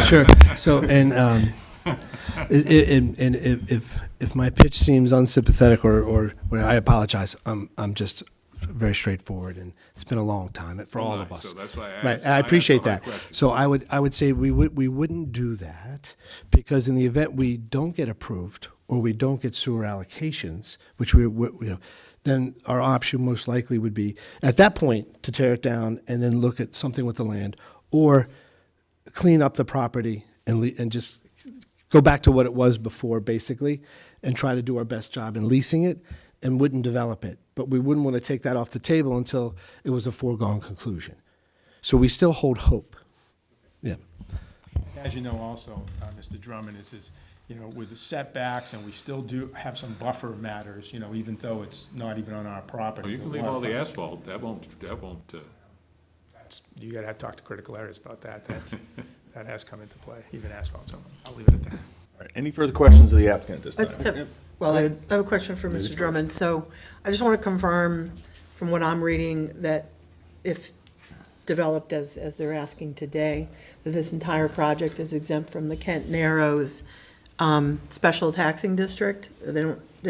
Sure. So, and if my pitch seems unsympathetic or I apologize. I'm just very straightforward, and it's been a long time for all of us. So that's why I Right, asked. I appreciate that. question. So I would say we wouldn't do that, because in the event we don't get approved or we don't get sewer allocations, which then our option most likely would be at that point to tear it down and then look at something with the land, or clean up the property and just go back to what it was before, basically, and try to do our best job in leasing it, and wouldn't develop it. But we wouldn't want to take that off the table until it was a foregone conclusion. So we still hold hope. Yeah. As you know also, Mr. Drummond, is with the setbacks, and we still do have some buffer matters, even though it's not even on our property. Well, you can leave all the asphalt, that won't, You gotta talk to critical areas about that. That has come into play, even asphalt, so I'll leave it at that. All right, any further questions of the applicant at this time? Well, I have a question for Mr. Drummond. So I just want to confirm from what I'm reading that if developed as they're asking today, that this entire project is exempt from the Kent Narrows special taxing district? They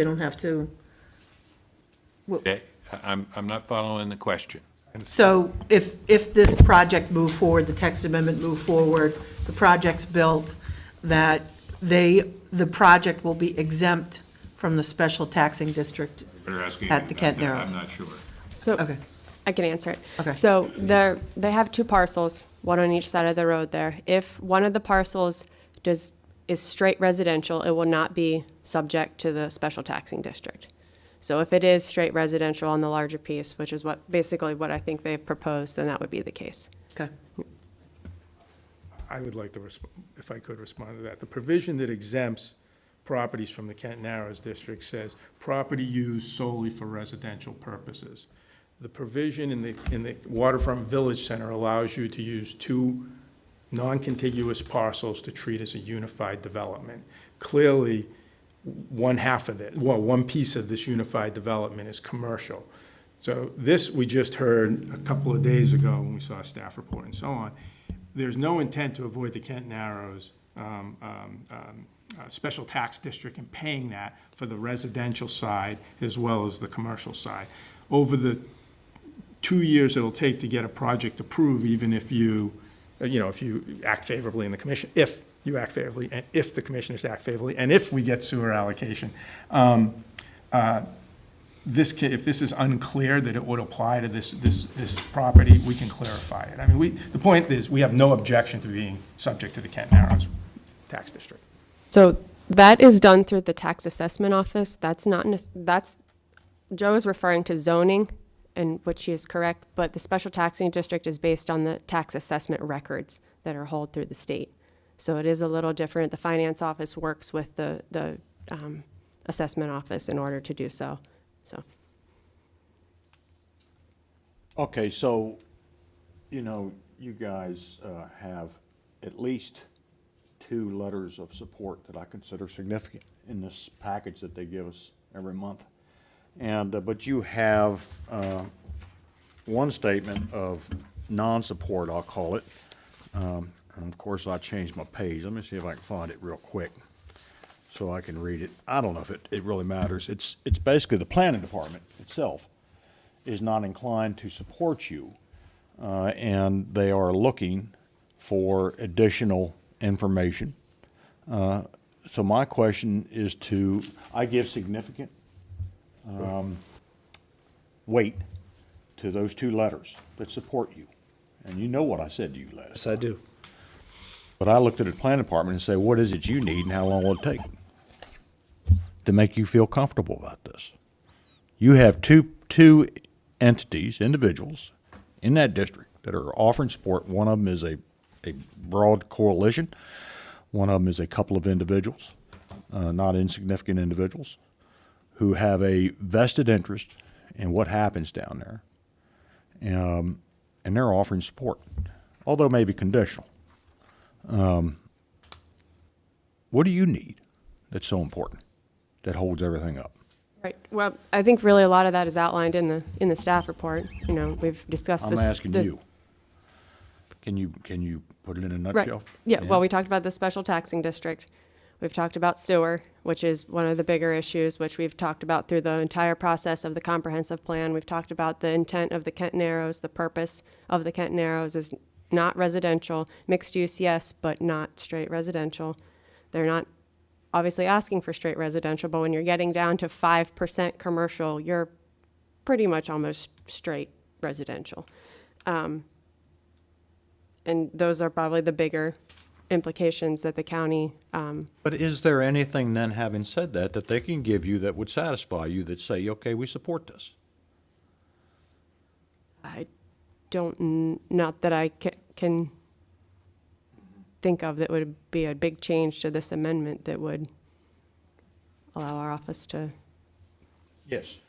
don't have to? I'm not following the question. So if this project moved forward, the text amendment moved forward, the project's built, that the project will be exempt from the special taxing district They're asking at the Kent Narrows? I'm not sure. So Okay. I can answer it. Okay. So they have two parcels, one on each side of the road there. If one of the parcels is straight residential, it will not be subject to the special taxing district. So if it is straight residential on the larger piece, which is basically what I think they've proposed, then that would be the case. Okay. I would like to, if I could respond to that. The provision that exempts properties from the Kent Narrows District says property used solely for residential purposes. The provision in the Waterfront Village Center allows you to use two non-contiguous parcels to treat as a unified development. Clearly, one piece of this unified development is commercial. So this, we just heard a couple of days ago when we saw a staff report and so on. There's no intent to avoid the Kent Narrows special tax district and paying that for the residential side as well as the commercial side. Over the 2 years it'll take to get a project approved, even if you, if you act favorably in the commission, if you act favorably, and if the commissioners act favorably, and if we get sewer allocation. If this is unclear that it would apply to this property, we can clarify it. I mean, the point is, we have no objection to being subject to the Kent Narrows tax district. So that is done through the tax assessment office. That's not, Joe is referring to zoning, and which he is correct, but the special taxing district is based on the tax assessment records that are held through the state. So it is a little different. The finance office works with the assessment office in order to do so. So. Okay, so, you guys have at least 2 letters of support that I consider significant in this package that they give us every month. And, but you have one statement of non-support, I'll call it. And of course, I changed my page. Let me see if I can find it real quick so I can read it. I don't know if it really matters. It's basically the planning department itself is not inclined to support you, and they are looking for additional information. So my question is I give significant weight to those 2 letters that support you. And you know what I said to you last. Yes, I do. But I looked at the planning department and said, what is it you need and how long will it take to make you feel comfortable about this? You have two entities, individuals in that district that are offering support. One of them is a broad coalition. One of them is a couple of individuals, not insignificant individuals, who have a vested interest in what happens down there. And they're offering support, although maybe conditional. What do you need that's so important, that holds everything up? Right. Well, I think really a lot of that is outlined in the staff report. We've discussed this. I'm asking you. Can you put it in a Right. nutshell? Yeah. Well, we talked about the special taxing district. We've talked about sewer, which is one of the bigger issues, which we've talked about through the entire process of the comprehensive plan. We've talked about the intent of the Kent Narrows. The purpose of the Kent Narrows is not residential, mixed use, yes, but not straight residential. They're not obviously asking for straight residential, but when you're getting down to 5% commercial, you're pretty much almost straight residential. And those are probably the bigger implications that the county. But is there anything then, having said that they can give you that would satisfy you, that say, okay, we support this? I don't, not that I can think of that would be a big change to this amendment that would allow our office to. Yes.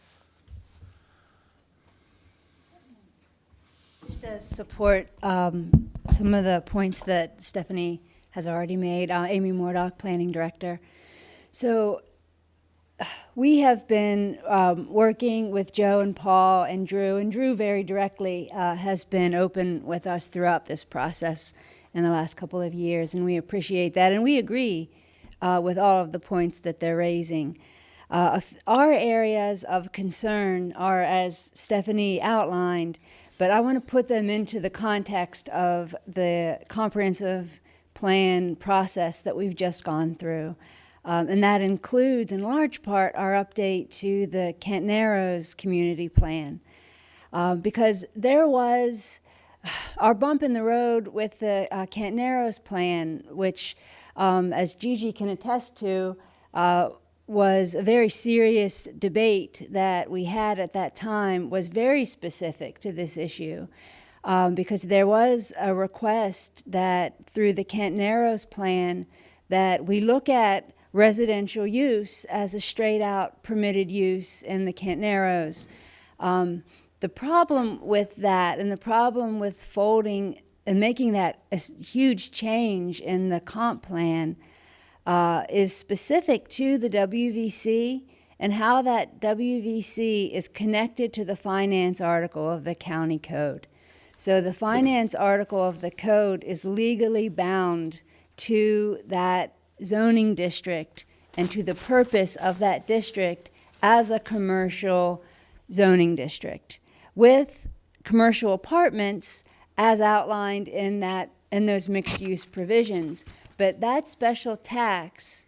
Just to support some of the points that Stephanie has already made, Amy Mordock, Planning Director. So we have been working with Joe and Paul and Drew very directly has been open with us throughout this process in the last couple of years, and we appreciate that, and we agree with all of the points that they're raising. Our areas of concern are, as Stephanie outlined, but I want to put them into the context of the comprehensive plan process that we've just gone through. And that includes, in large part, our update to the Kent Narrows community plan. Because there was our bump in the road with the Kent Narrows plan, which, as Gigi can attest to, was a very serious debate that we had at that time, was very specific to this issue. Because there was a request that through the Kent Narrows plan that we look at residential use as a straight out permitted use in the Kent Narrows. The problem with that, and the problem with folding and making that a huge change in the comp plan, is specific to the WVC and how that WVC is connected to the finance article of the county code. So the finance article of the code is legally bound to that zoning district and to the purpose of that district as a commercial zoning district, with commercial apartments as outlined in those mixed-use provisions. But that special tax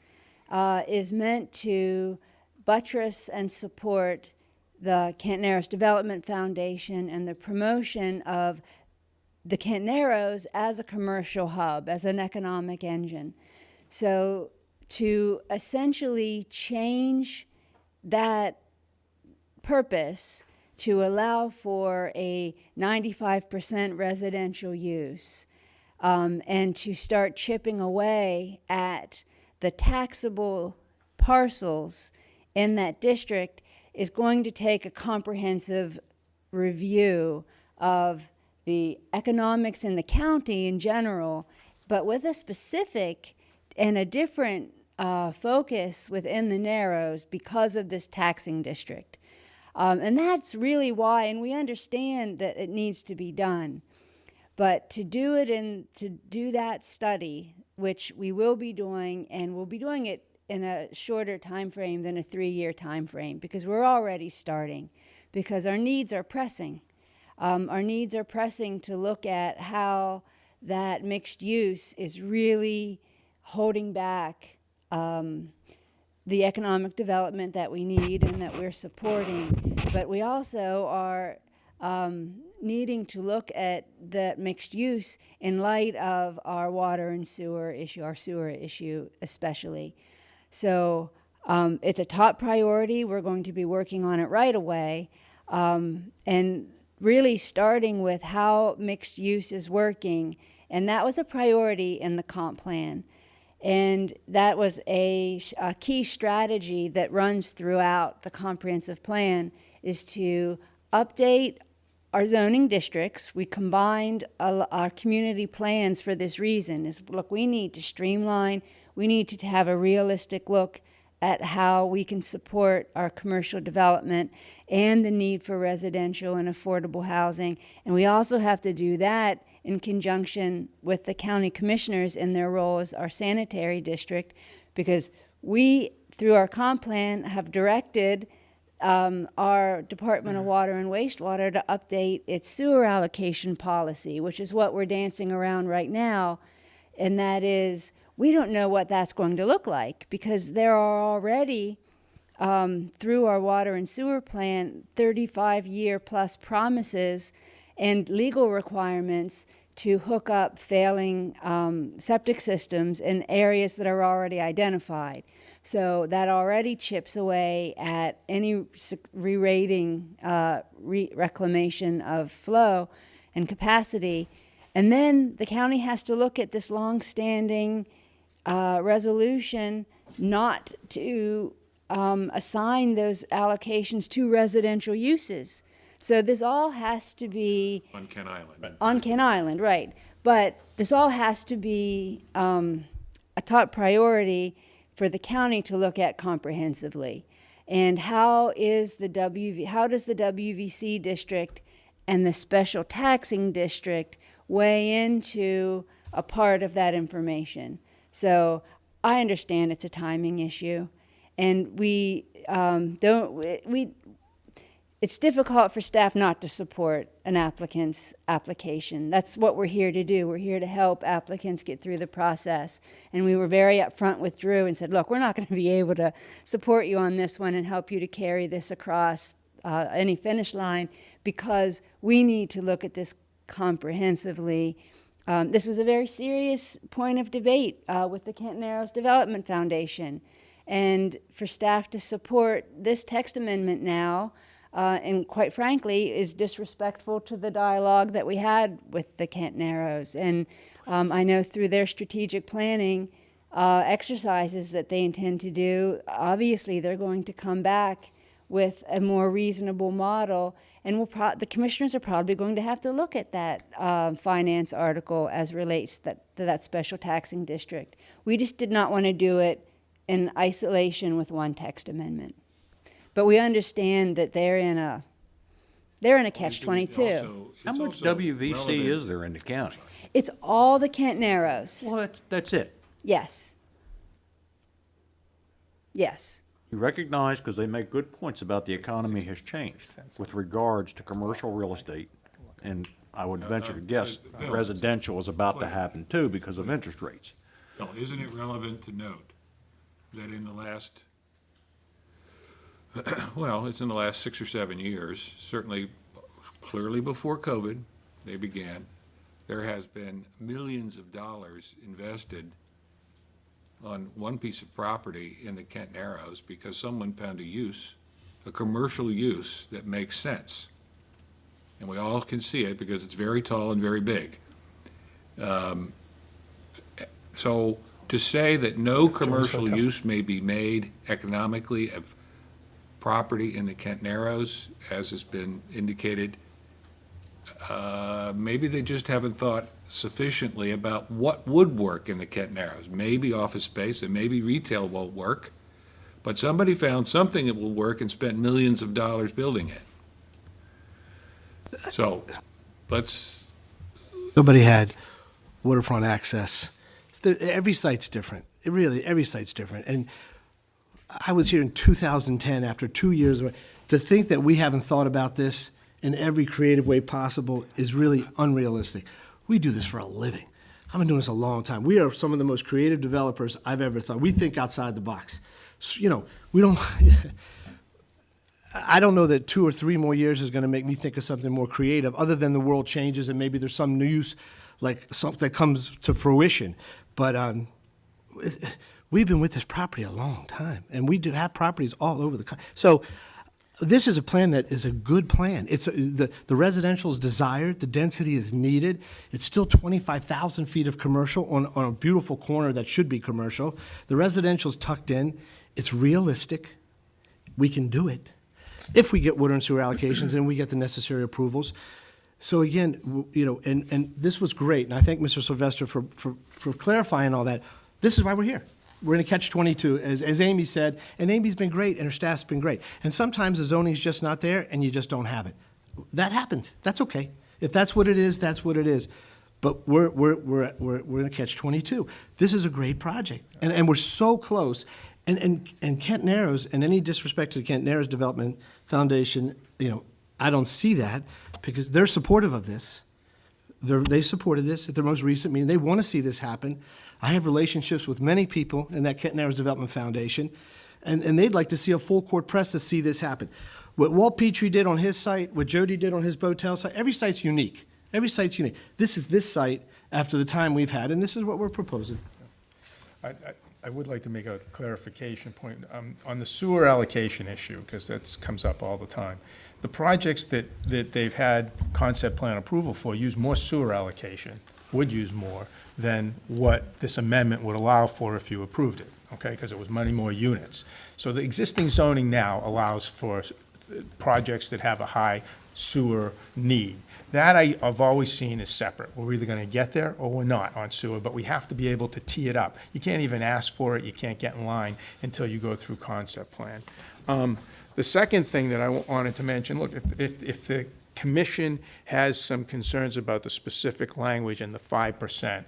is meant to buttress and support the Kent Narrows Development Foundation and the promotion of the Kent Narrows as a commercial hub, as an economic engine. So to essentially change that purpose to allow for a 95% residential use, and to start chipping away at the taxable parcels in that district is going to take a comprehensive review of the economics in the county in general, but with a specific and a different focus within the Narrows because of this taxing district. And that's really why, and we understand that it needs to be done. But to do it and to do that study, which we will be doing, and we'll be doing it in a shorter time frame than a 3-year time frame, because we're already starting, because our needs are pressing. Our needs are pressing to look at how that mixed use is really holding back the economic development that we need and that we're supporting. But we also are needing to look at the mixed use in light of our water and sewer issue, our sewer issue especially. So it's a top priority. We're going to be working on it right away, and really starting with how mixed use is working. And that was a priority in the comp plan. And that was a key strategy that runs throughout the comprehensive plan, is to update our zoning districts. We combined our community plans for this reason. Is, look, we need to streamline. We need to have a realistic look at how we can support our commercial development and the need for residential and affordable housing. And we also have to do that in conjunction with the county commissioners in their role as our sanitary district, because we, through our comp plan, have directed our Department of Water and Wastewater to update its sewer allocation policy, which is what we're dancing around right now. And that is, we don't know what that's going to look like, because there are already, through our water and sewer plan, 35-year plus promises and legal requirements to hook up failing septic systems in areas that are already identified. So that already chips away at any re-rating, reclamation of flow and capacity. And then the county has to look at this long-standing resolution not to assign those allocations to residential uses. So this all has to be On Kent Island. on Kent Island, right? But this all has to be a top priority for the county to look at comprehensively. And how does the WVC district and the special taxing district weigh into a part of that information? So I understand it's a timing issue, and it's difficult for staff not to support an applicant's application. That's what we're here to do. We're here to help applicants get through the process. And we were very upfront with Drew and said, look, we're not going to be able to support you on this one and help you to carry this across any finish line, because we need to look at this comprehensively. This was a very serious point of debate with the Kent Narrows Development Foundation. And for staff to support this text amendment now, and quite frankly, is disrespectful to the dialogue that we had with the Kent Narrows. And I know through their strategic planning exercises that they intend to do, obviously they're going to come back with a more reasonable model, and the commissioners are probably going to have to look at that finance article as relates to that special taxing district. We just did not want to do it in isolation with one text amendment. But we understand that they're in a catch-22. How much WVC is there in the county? It's all the Kent Narrows. Well, that's it. Yes. Yes. You recognize, because they make good points about the economy has changed with regards to commercial real estate And I would venture to guess residential is about to happen too because of interest rates. Well, isn't it relevant to note that in the last, well, it's in the last 6 or 7 years, certainly clearly before COVID, they began, there has been millions of dollars invested on one piece of property in the Kent Narrows because someone found a use, a commercial use that makes sense. And we all can see it because it's very tall and very big. So to say that no commercial use may be made economically of property in the Kent Narrows, as has been indicated, maybe they just haven't thought sufficiently about what would work in the Kent Narrows. Maybe office space and maybe retail won't work, but somebody found something that will work and spent millions of dollars building it. So let's, Somebody had waterfront access. Every site's different. Every site's different. And I was here in 2010 after 2 years. To think that we haven't thought about this in every creative way possible is really unrealistic. We do this for a living. I've been doing this a long time. We are some of the most creative developers I've ever thought. We think outside the box. So, you know, we don't. I don't know that 2 or 3 more years is going to make me think of something more creative, other than the world changes and maybe there's some news, like something that comes to fruition. But we've been with this property a long time, and we do have properties all over the country. So this is a plan that is a good plan. It's the residential is desired, the density is needed. It's still 25,000 feet of commercial on a beautiful corner that should be commercial. The residential's tucked in. It's realistic. We can do it if we get water and sewer allocations and we get the necessary approvals. So again, you know, and this was great, and I thank Mr. Sylvester for clarifying all that. This is why we're here. We're in a catch-22, as Amy said, and Amy's been great, and her staff's been great. And sometimes the zoning's just not there, and you just don't have it. That happens. That's okay. If that's what it is, that's what it is. But we're in a catch-22. This is a great project, and we're so close. And Kent Narrows, and any disrespect to the Kent Narrows Development Foundation, you know, I don't see that because they're supportive of this. They supported this at their most recent meeting. They want to see this happen. I have relationships with many people in that Kent Narrows Development Foundation, and they'd like to see a full court press to see this happen. What Walt Petrie did on his site, what Jody did on his Botel site, every site's unique. Every site's unique. This is this site after the time we've had, and this is what we're proposing. I would like to make a clarification point on the sewer allocation issue, because that comes up all the time. The projects that they've had concept plan approval for use more sewer allocation, would use more than what this amendment would allow for if you approved it, okay? Because it was many more units. So the existing zoning now allows for projects that have a high sewer need. That I've always seen as separate. We're either going to get there or we're not on sewer, but we have to be able to tee it up. You can't even ask for it. You can't get in line until you go through concept plan. The second thing that I wanted to mention, look, if the commission has some concerns about the specific language and the 5%,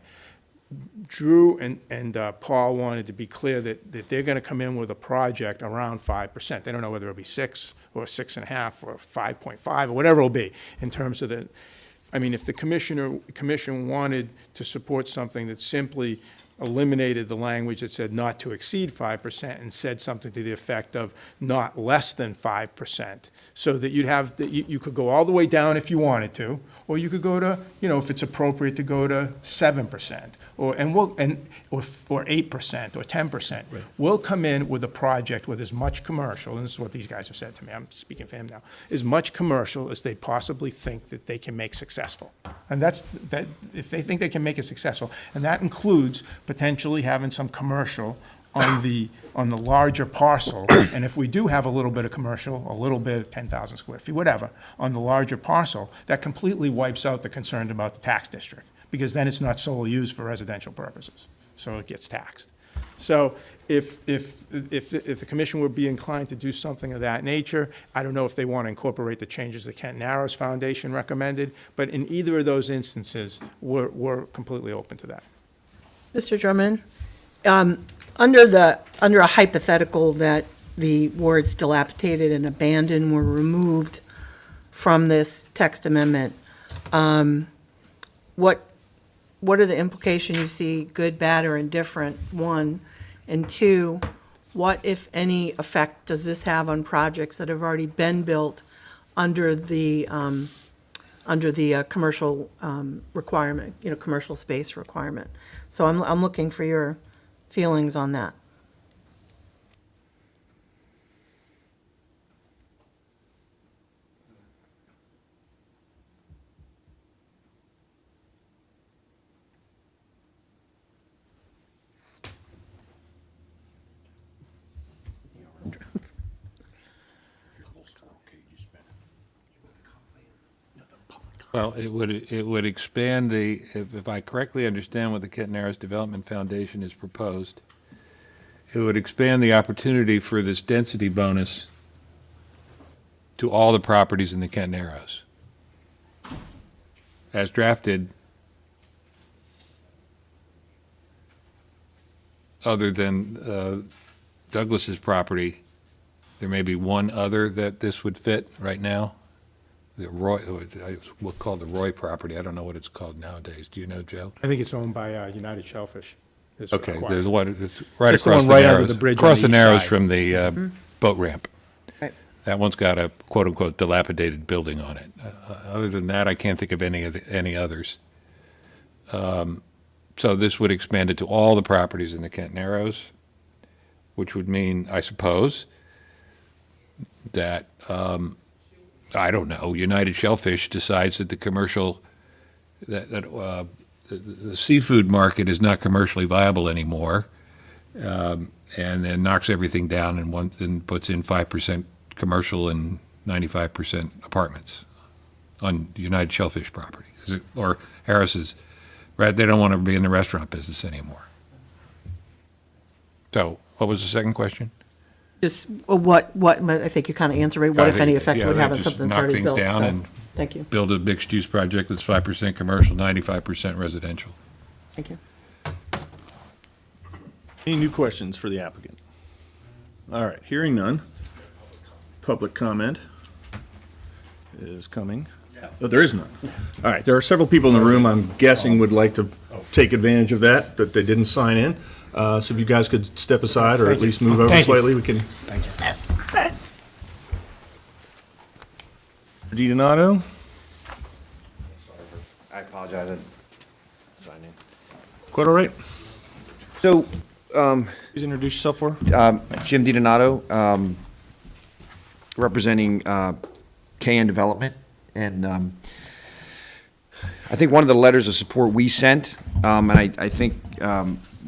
Drew and Paul wanted to be clear that they're going to come in with a project around 5%. They don't know whether it'll be 6 or 6.5 or 5.5 or whatever it'll be in terms of the. I mean, if the commission wanted to support something that simply eliminated the language that said not to exceed 5% and said something to the effect of not less than 5%, so that you'd have you could go all the way down if you wanted to, or you could go to, you know, if it's appropriate to go to 7%, or 8% or 10%. Right. We'll come in with a project with as much commercial, and this is what these guys have said to me, I'm speaking for him now, as much commercial as they possibly think that they can make successful. And that's that, if they think they can make it successful, and that includes potentially having some commercial on the larger parcel, and if we do have a little bit of commercial, a little bit, 10,000 square feet, whatever, on the larger parcel, that completely wipes out the concern about the tax district, because then it's not solely used for residential purposes, so it gets taxed. So if the commission would be inclined to do something of that nature, I don't know if they want to incorporate the changes that Kent Narrows Foundation recommended, but in either of those instances, we're completely open to that. Mr. Drummond, under a hypothetical that the words dilapidated and abandoned were removed from this text amendment, What are the implications you see, good, bad, or indifferent, one? And two, what, if any, effect does this have on projects that have already been built under the commercial requirement, commercial space requirement? So I'm looking for your feelings on that. Well, it would expand if I correctly understand what the Kent Narrows Development Foundation has proposed, it would expand the opportunity for this density bonus to all the properties in the Kent Narrows. As drafted, other than Douglas's property, there may be one other that this would fit right now. The Roy, we'll call the Roy property. I don't know what it's called nowadays. Do you know, Joe? I think it's owned by United Shellfish. It's Okay, required. there's one, it's right It's the across one the right under Narrows. the bridge on Across the the east Narrows side. from the boat ramp. Right. That one's got a quote-unquote dilapidated building on it. Other than that, I can't think of any others. So this would expand it to all the properties in the Kent Narrows, which would mean, I suppose, that, I don't know, United Shellfish decides that the commercial, the seafood market is not commercially viable anymore, and then knocks everything down and puts in 5% commercial and 95% apartments on United Shellfish property. Or Harris's, right? They don't want to be in the restaurant business anymore. So, what was the second question? Just what, I think you kind of answered, right? What, if any, effect it would have on something that's already built? Knock things down So, and thank you, build a mixed-use project that's 5% commercial, 95% residential. thank you. Any new questions for the applicant? All right, hearing none. Public comment is coming. Oh, there is none. All right, there are several people in the room, I'm guessing, would like to take advantage of that, but they didn't sign in. So if you guys could step aside or at Thank you. least move over Thank you. slightly, we can. Thank you. DiDonato? I apologize, I didn't sign in. Quite all right. So, Please introduce yourself for. Jim DiDonato, representing KN Development, and I think one of the letters of support we sent, and I think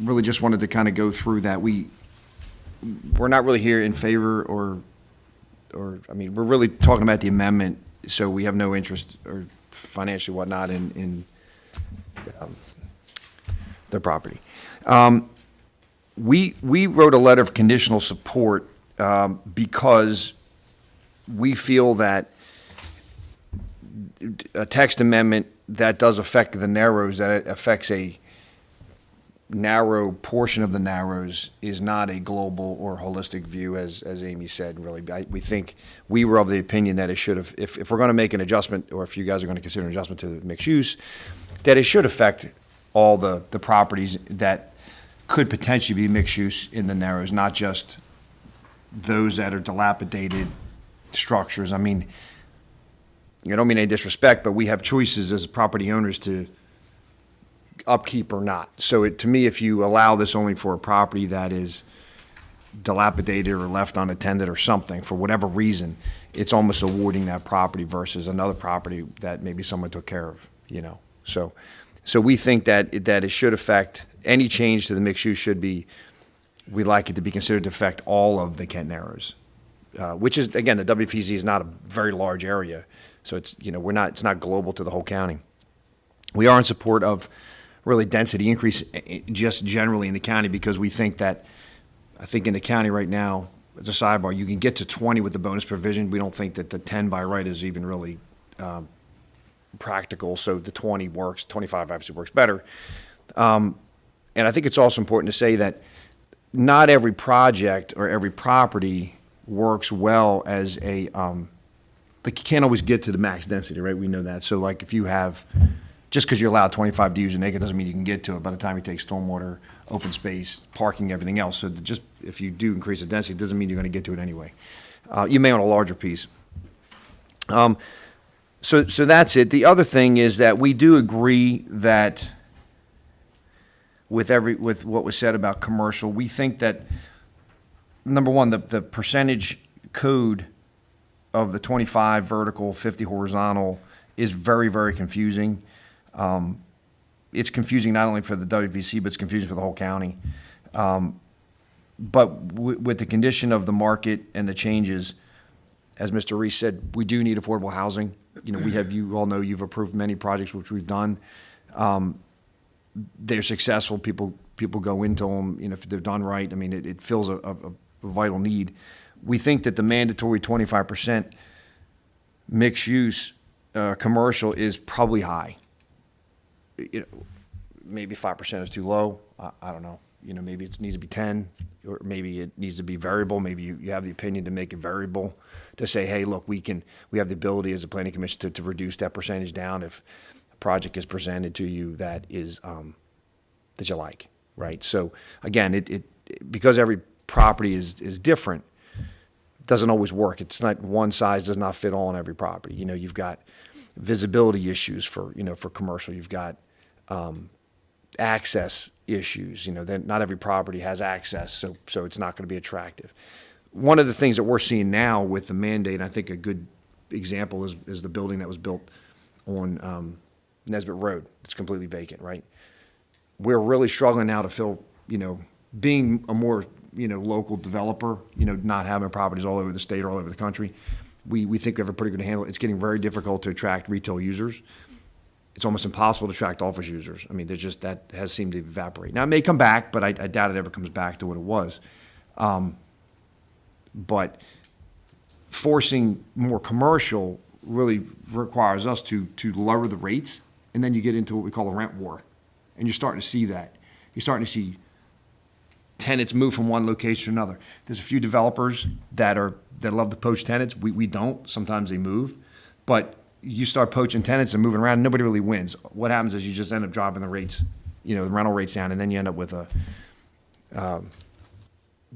really just wanted to kind of go through that. We're not really here in favor or I mean, we're really talking about the amendment, so we have no interest or financially whatnot in the property. We wrote a letter of conditional support because we feel that a text amendment that does affect the Narrows, that it affects a narrow portion of the Narrows, is not a global or holistic view, as Amy said, really. We think, we were of the opinion that it should have, if we're going to make an adjustment, or if you guys are going to consider an adjustment to the mixed use, that it should affect all the properties that could potentially be mixed use in the Narrows, not just those that are dilapidated structures. I mean, I don't mean any disrespect, but we have choices as property owners to upkeep or not. So to me, if you allow this only for a property that is dilapidated or left unattended or something, for whatever reason, it's almost awarding that property versus another property that maybe someone took care of, you know. So we think that it should affect, any change to the mixed use should be, we'd like it to be considered to affect all of the Kent Narrows, which is, again, the WPZ is not a very large area. So it's, you know, it's not global to the whole county. We are in support of really density increase just generally in the county, because we think that, I think in the county right now, as a sidebar, you can get to 20 with the bonus provision. We don't think that the 10 by right is even really practical, so the 20 works, 25 obviously works better. And I think it's also important to say that not every project or every property works well as a like you can't always get to the max density, right? We know that. So like if you have, just because you're allowed 25 DUs an acre doesn't mean you can get to it by the time you take stormwater, open space, parking, everything else. So just if you do increase the density, it doesn't mean you're going to get to it anyway. You may on a larger piece. So that's it. The other thing is that we do agree that with what was said about commercial, we think that, number one, the percentage code of the 25 vertical, 50 horizontal is very, very confusing. It's confusing not only for the WVC, but it's confusing for the whole county. But with the condition of the market and the changes, as Mr. Reese said, we do need affordable housing. You know, you all know you've approved many projects, which we've done. They're successful. People go into them, you know, if they're done right. I mean, it fills a vital need. We think that the mandatory 25% mixed use commercial is probably high. You know, maybe 5% is too low. I don't know. You know, maybe it needs to be 10, or maybe it needs to be variable. Maybe you have the opinion to make it variable, to say, hey, look, we have the ability as a planning commission to reduce that percentage down if a project is presented to you that is that you like, right? So again, it because every property is different, it doesn't always work. It's not one size does not fit all on every property. You know, you've got visibility issues for commercial. You've got access issues. You know, then not every property has access, so it's not going to be attractive. One of the things that we're seeing now with the mandate, I think a good example is the building that was built on Nesbitt Road. It's completely vacant, right? We're really struggling now to fill, you know, being a more, you know, local developer, you know, not having properties all over the state or all over the country. We think we have a pretty good handle. It's getting very difficult to attract retail users. It's almost impossible to attract office users. I mean, there's just, that has seemed to evaporate. Now, it may come back, but I doubt it ever comes back to what it was. But forcing more commercial really requires us to lower the rates, and then you get into what we call a rent war. And you're starting to see that. You're starting to see tenants move from one location to another. There's a few developers that love to poach tenants. We don't. Sometimes they move. But you start poaching tenants and moving around, and nobody really wins. What happens is you just end up dropping the rates, you know, the rental rates down, and then you end up with a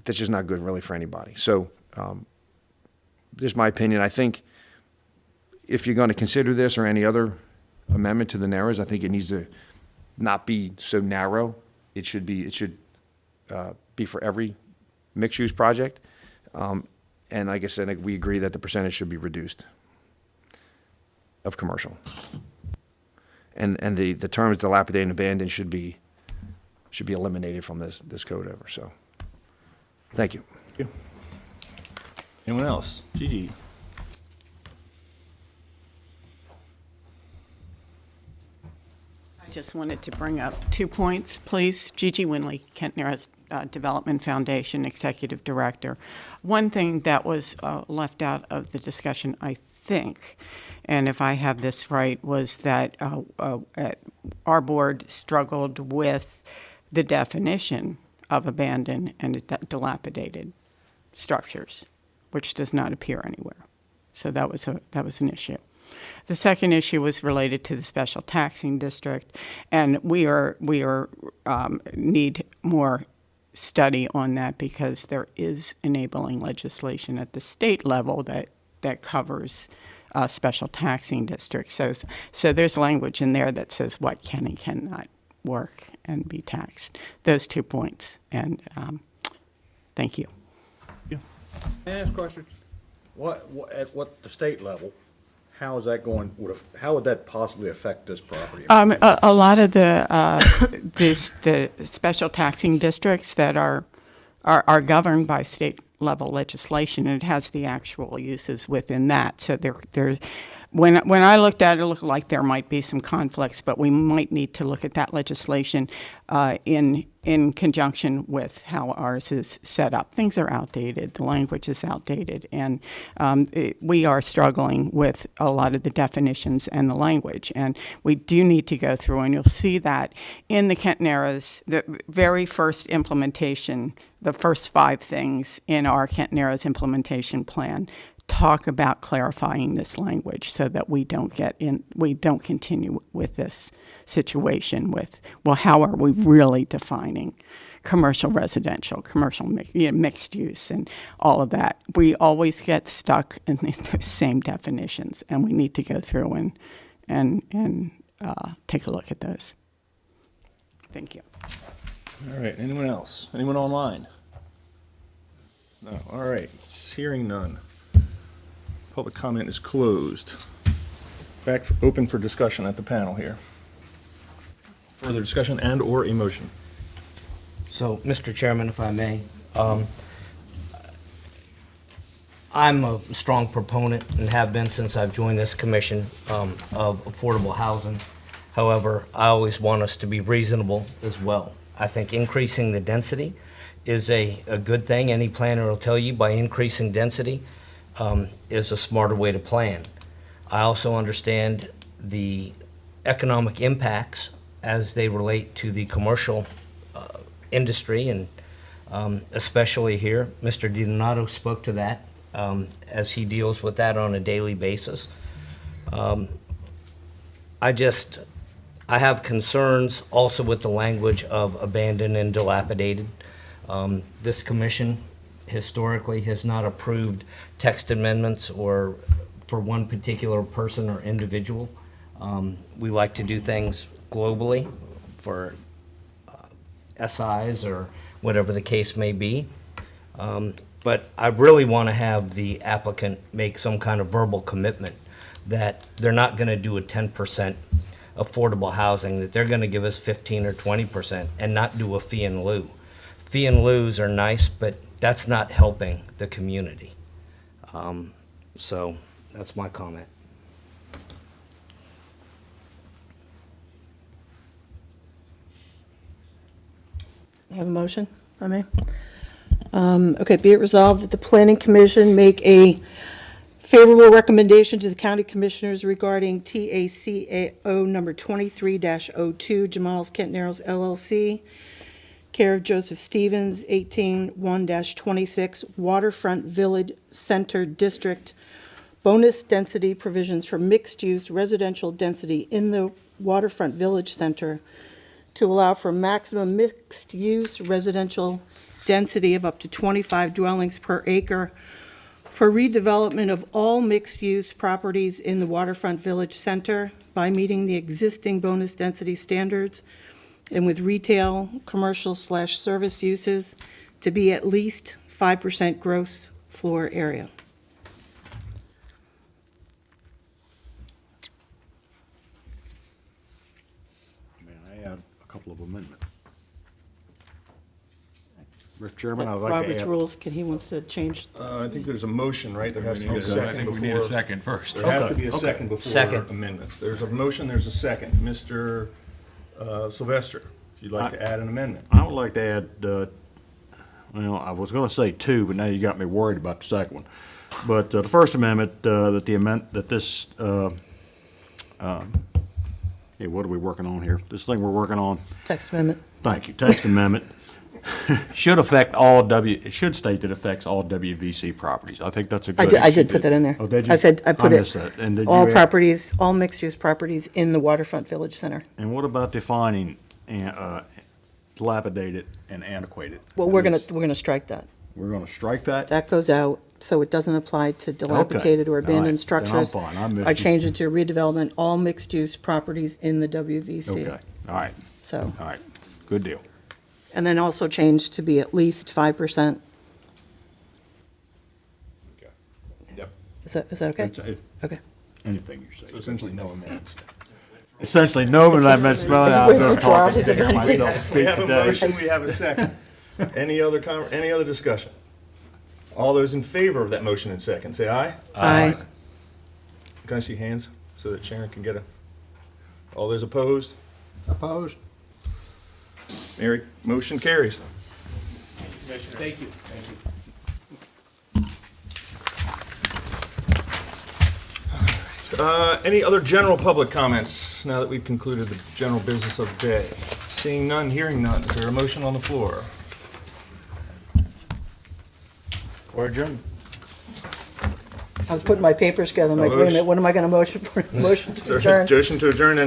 that's just not good really for anybody. So just my opinion. I think if you're going to consider this or any other amendment to the narrows, I think it needs to not be so narrow. It should be for every mixed-use project. And like I said, we agree that the percentage should be reduced of commercial. And the terms dilapidated and abandoned should be eliminated from this code over. So, thank you. Thank you. Anyone else? Gigi? I just wanted to bring up 2 points, please. Gigi Winley, Kent Narrows Development Foundation Executive Director. One thing that was left out of the discussion, I think, and if I have this right, was that our board struggled with the definition of abandoned and dilapidated structures, which does not appear anywhere. So that was an issue. The second issue was related to the special taxing district, and we need more study on that because there is enabling legislation at the state level that covers special taxing districts. So there's language in there that says what can and cannot work and be taxed. Those 2 points, and thank you. Can I ask a question? At the state level, how is that going? How would that possibly affect this property? A lot of the special taxing districts that are governed by state level legislation, and it has the actual uses within that. So when I looked at it, it looked like there might be some conflicts, but we might need to look at that legislation in conjunction with how ours is set up. Things are outdated, the language is outdated, and we are struggling with a lot of the definitions and the language, and we do need to go through, and you'll see that in the Kent Narrows, the very first implementation, the first 5 things in our Kent Narrows implementation plan talk about clarifying this language so that we don't continue with this situation with, well, how are we really defining commercial, residential, commercial, mixed use, and all of that. We always get stuck in the same definitions, and we need to go through and take a look at those. Thank you. All right, anyone else? Anyone online? No, all right, hearing none. Public comment is closed. Open for discussion at the panel here. Further discussion and/or a motion? So, Mr. Chairman, if I may, I'm a strong proponent and have been since I've joined this commission of affordable housing. However, I always want us to be reasonable as well. I think increasing the density is a good thing. Any planner will tell you by increasing density is a smarter way to plan. I also understand the economic impacts as they relate to the commercial industry, and especially here. Mr. DiDonato spoke to that as he deals with that on a daily basis. I have concerns also with the language of abandoned and dilapidated. This commission historically has not approved text amendments or for one particular person or individual. We like to do things globally for SIs or whatever the case may be. But I really want to have the applicant make some kind of verbal commitment that they're not going to do a 10% affordable housing, that they're going to give us 15 or 20% and not do a fee in lieu. Fee in lieus are nice, but that's not helping the community. So that's my comment. I have a motion, if I may. Okay, be it resolved that the Planning Commission make a favorable recommendation to the County Commissioners regarding TACO number 23-02, Jamal's Kent Narrows LLC, care of Joseph Stevens, 18-1-26, Waterfront Village Center District, bonus density provisions for mixed-use residential density in the Waterfront Village Center to allow for maximum mixed-use residential density of up to 25 dwellings per acre for redevelopment of all mixed-use properties in the Waterfront Village Center by meeting the existing bonus density standards and with retail, commercial/service uses to be at least 5% gross floor area. May I add a couple of amendments? Mr. Chairman, I'd like to Robert's add. rules, he wants to change. I think there's a motion, right? There has to be a I second think before. we need a second first. There has to be a Okay. second before Second. amendments. There's a motion, there's a second. Mr. Sylvester, if you'd like to add an amendment. I would like to add, well, I was going to say two, but now you got me worried about the second one. But the First Amendment, that this, hey, what are we working on here? This thing we're working on, Text amendment. thank you, text amendment, should affect it should state that it affects all WVC properties. I think that's a good. I did put that in there. Oh, did you? I said, I put missed it, that. And did you all add- properties, all mixed-use properties in the Waterfront Village Center. And what about defining dilapidated and antiquated? Well, we're gonna strike that. We're gonna strike that? That goes out, so it doesn't apply to dilapidated or All right. Then I'm abandoned structures. fine. I missed I you. changed it to redevelopment, all mixed-use properties in the WVC. Okay, all right, So, all right, good deal. and then also changed to be at least 5%. Yep. Is that okay? It's- Okay. Anything you say. So essentially no amendments. Essentially, no amendments, well, I'm just talking to myself. We have a motion, we have a second. Any other discussion? All those in favor of that motion and second, say aye. Aye. Can I see hands so that Sharon can get all those opposed? Opposed? Mary, motion carries. Thank you. Any other general public comments now that we've concluded the general business of the day? Seeing none, hearing none, is there a motion on the floor? Or adjourn. I was putting my papers together, I'm like, wait a minute, what am I gonna motion for? Motion to adjourn? Motion to adjourn and